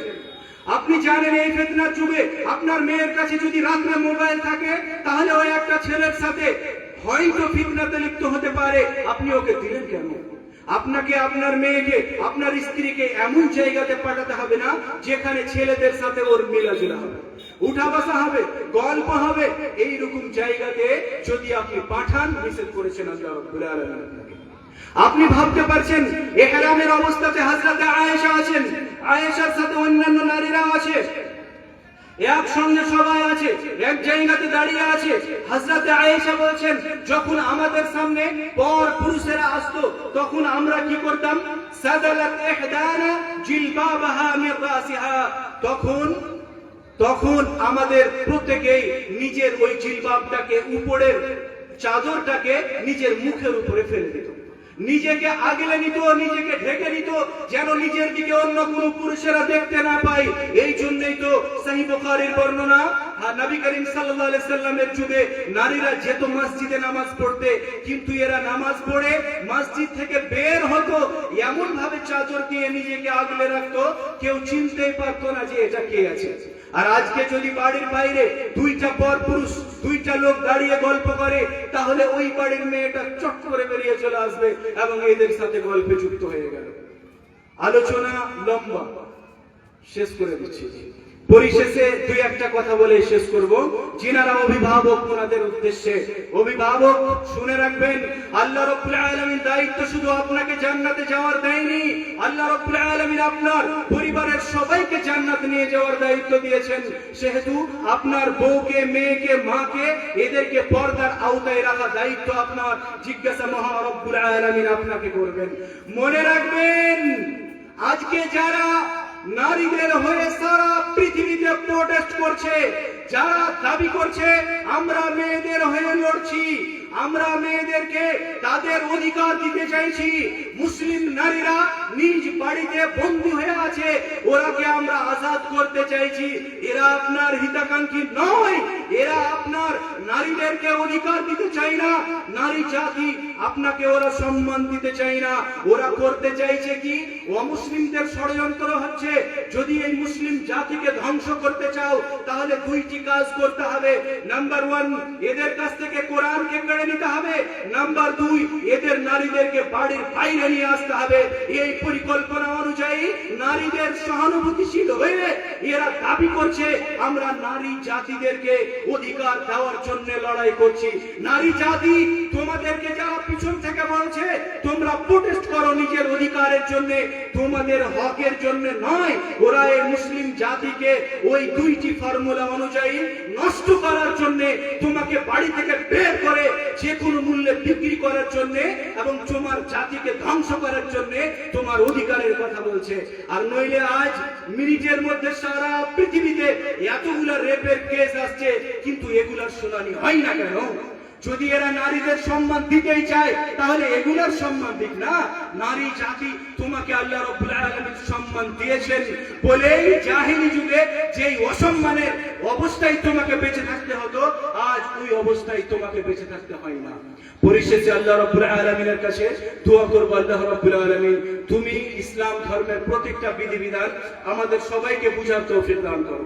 আপনি জানেন এই ফিতনার যুগে আপনার মেয়ের কাছে যদি রাতে মোবাইল থাকে তাহলে ওই একটা ছেলের সাথে হয়তো ফিতনাতে লিপ্ত হতে পারে, আপনি ওকে দিলেন কেন? আপনাকে আপনার মেয়েকে আপনার স্ত্রীকে এমন জায়গাতে পাঠাতে হবে না যেখানে ছেলেদের সাথে ওর মেলাজোলা হবে, উঠা বসা হবে, গল্প হবে। এইরকম জায়গাতে যদি আপনি পাঠান, নিষেধ করেছেন আল্লাহ রাব্বুল আলামিন আপনাকে। আপনি ভাবতে পারছেন ইহরামের অবস্থাতে হযরত আয়েশা আছেন, আয়েশার সাথে অন্যান্য নারীরাও আছে, একসঙ্গে সবাই আছে, এক জায়গাতে দাঁড়িয়ে আছে। হযরত আয়েশা বলছেন, যখন আমাদের সামনে পর পুরুষেরা আসতো তখন আমরা কি করতাম? সাদালাত ইহদানা জিলবাবাহা মিন রাসিহা, তখন আমাদের প্রত্যেকেই নিজের ওই জিলবাবটাকে, উপরের চাদরটাকে নিজের মুখের উপরে ফেলে দিত, নিজেকে আগলে নিত, নিজেকে ঢেকে নিত, যেন নিজের দিকে অন্য কোন পুরুষেরা দেখতে না পায়। এই জন্যই তো সহিহ বুখারীর বর্ণনা, নবী করিম সাল্লাল্লাহু আলাইহি সাল্লামের যুগে নারীরা যেত মসজিদে নামাজ পড়তে, কিন্তু এরা নামাজ পড়ে মসজিদ থেকে বের হতো এমন ভাবে চাদর দিয়ে নিজেকে আগলে রাখতো, কেউ চিনতেই পারতো না যে এটা কে আছে। আর আজকে যদি বাড়ির বাইরে দুইটা পর পুরুষ, দুইটা লোক দাঁড়িয়ে গল্প করে, তাহলে ওই বাড়ির মেয়েটা চট করে বেরিয়ে চলে আসবে এবং এদের সাথে গল্পে যুক্ত হয়ে গেল। আলোচনা লম্বা, শেষ করে দিচ্ছি। পরিশেষে দুই একটা কথা বলে শেষ করব। যিনারা অভিভাবক, ওনাদের উদ্দেশ্যে, অভিভাবক শুনে রাখবেন, আল্লাহ রাব্বুল আলামিন দায়িত্ব শুধু আপনাকে জান্নাতে যাওয়ার দেয়নি, আল্লাহ রাব্বুল আলামিন আপনার পরিবারের সবাইকে জান্নাতে নিয়ে যাওয়ার দায়িত্ব দিয়েছেন। সেহেতু আপনার বউকে, মেয়েকে, মাকে, এদেরকে পর্দার আওতায় রাখা দায়িত্ব আপনার। জিজ্ঞাসা মহান রব্বুল আলামিন আপনাকে করবেন। মনে রাখবেন, আজকে যারা নারীদের হয়ে সারা পৃথিবীতে প্রোটেস্ট করছে, যারা দাবি করছে আমরা মেয়েদের হয়ে লড়ছি, আমরা মেয়েদেরকে তাদের অধিকার দিতে চাইছি, মুসলিম নারীরা নিজ বাড়িতে বন্দী হয়ে আছে, ওরাকে আমরা আজাদ করতে চাইছি, এরা আপনার হিতাকাঙ্ক্ষী নয়, এরা আপনার নারীদেরকে অধিকার দিতে চায় না, নারী জাতি আপনাকে ওরা সম্মান দিতে চায় না। ওরা করতে চাইছে কি? অমুসলিমদের ষড়যন্ত্র হচ্ছে। যদি এই মুসলিম জাতিকে ধ্বংস করতে চাও তাহলে দুইটি কাজ করতে হবে। নাম্বার 1, এদের কাছ থেকে কোরআনকে কেড়ে নিতে হবে। নাম্বার 2, এদের নারীদেরকে বাড়ির বাইরে নিয়ে আসতে হবে। এই পরিকল্পনা অনুযায়ী নারীদের সহানুভূতিশীল হয়ে এরা দাবি করছে আমরা নারী জাতিদেরকে অধিকার দেওয়ার জন্য লড়াই করছি। নারী জাতি তোমাদেরকে যারা পিছন থেকে বলছে তোমরা প্রোটেস্ট করো নিজের অধিকারের জন্য, তোমাদের হকের জন্য নয়, ওরা এই মুসলিম জাতিকে ওই দুইটি ফর্মুলা অনুযায়ী নষ্ট করার জন্য, তোমাকে বাড়ি থেকে বের করে যে কোনো মূল্যে বিক্রি করার জন্য এবং তোমার জাতিকে ধ্বংস করার জন্য তোমার অধিকারের কথা বলছে। আর নইলে আজ মিনিটের মধ্যে সারা পৃথিবীতে এতগুলা রেপের কেস আসছে, কিন্তু এগুলার শুনানি হয় না কেন? যদি এরা নারীদের সম্মান দিতেই চায় তাহলে এগুলার সম্মান দিক না। নারী জাতি তোমাকে আল্লাহ রাব্বুল আলামিন সম্মান দিয়েছেন বলেই জাহেলি যুগে যেই অসম্মানের অবস্থায় তোমাকে বেঁচে থাকতে হতো, আজ ওই অবস্থায় তোমাকে বেঁচে থাকতে হয় না। পরিশেষে আল্লাহ রাব্বুল আলামিনের কাছে দোয়া করব, আল্লাহ রাব্বুল আলামিন তুমি ইসলাম ধর্মের প্রত্যেকটা বিধিবিধান আমাদের সবাইকে বুঝার তৌফিক দান করো।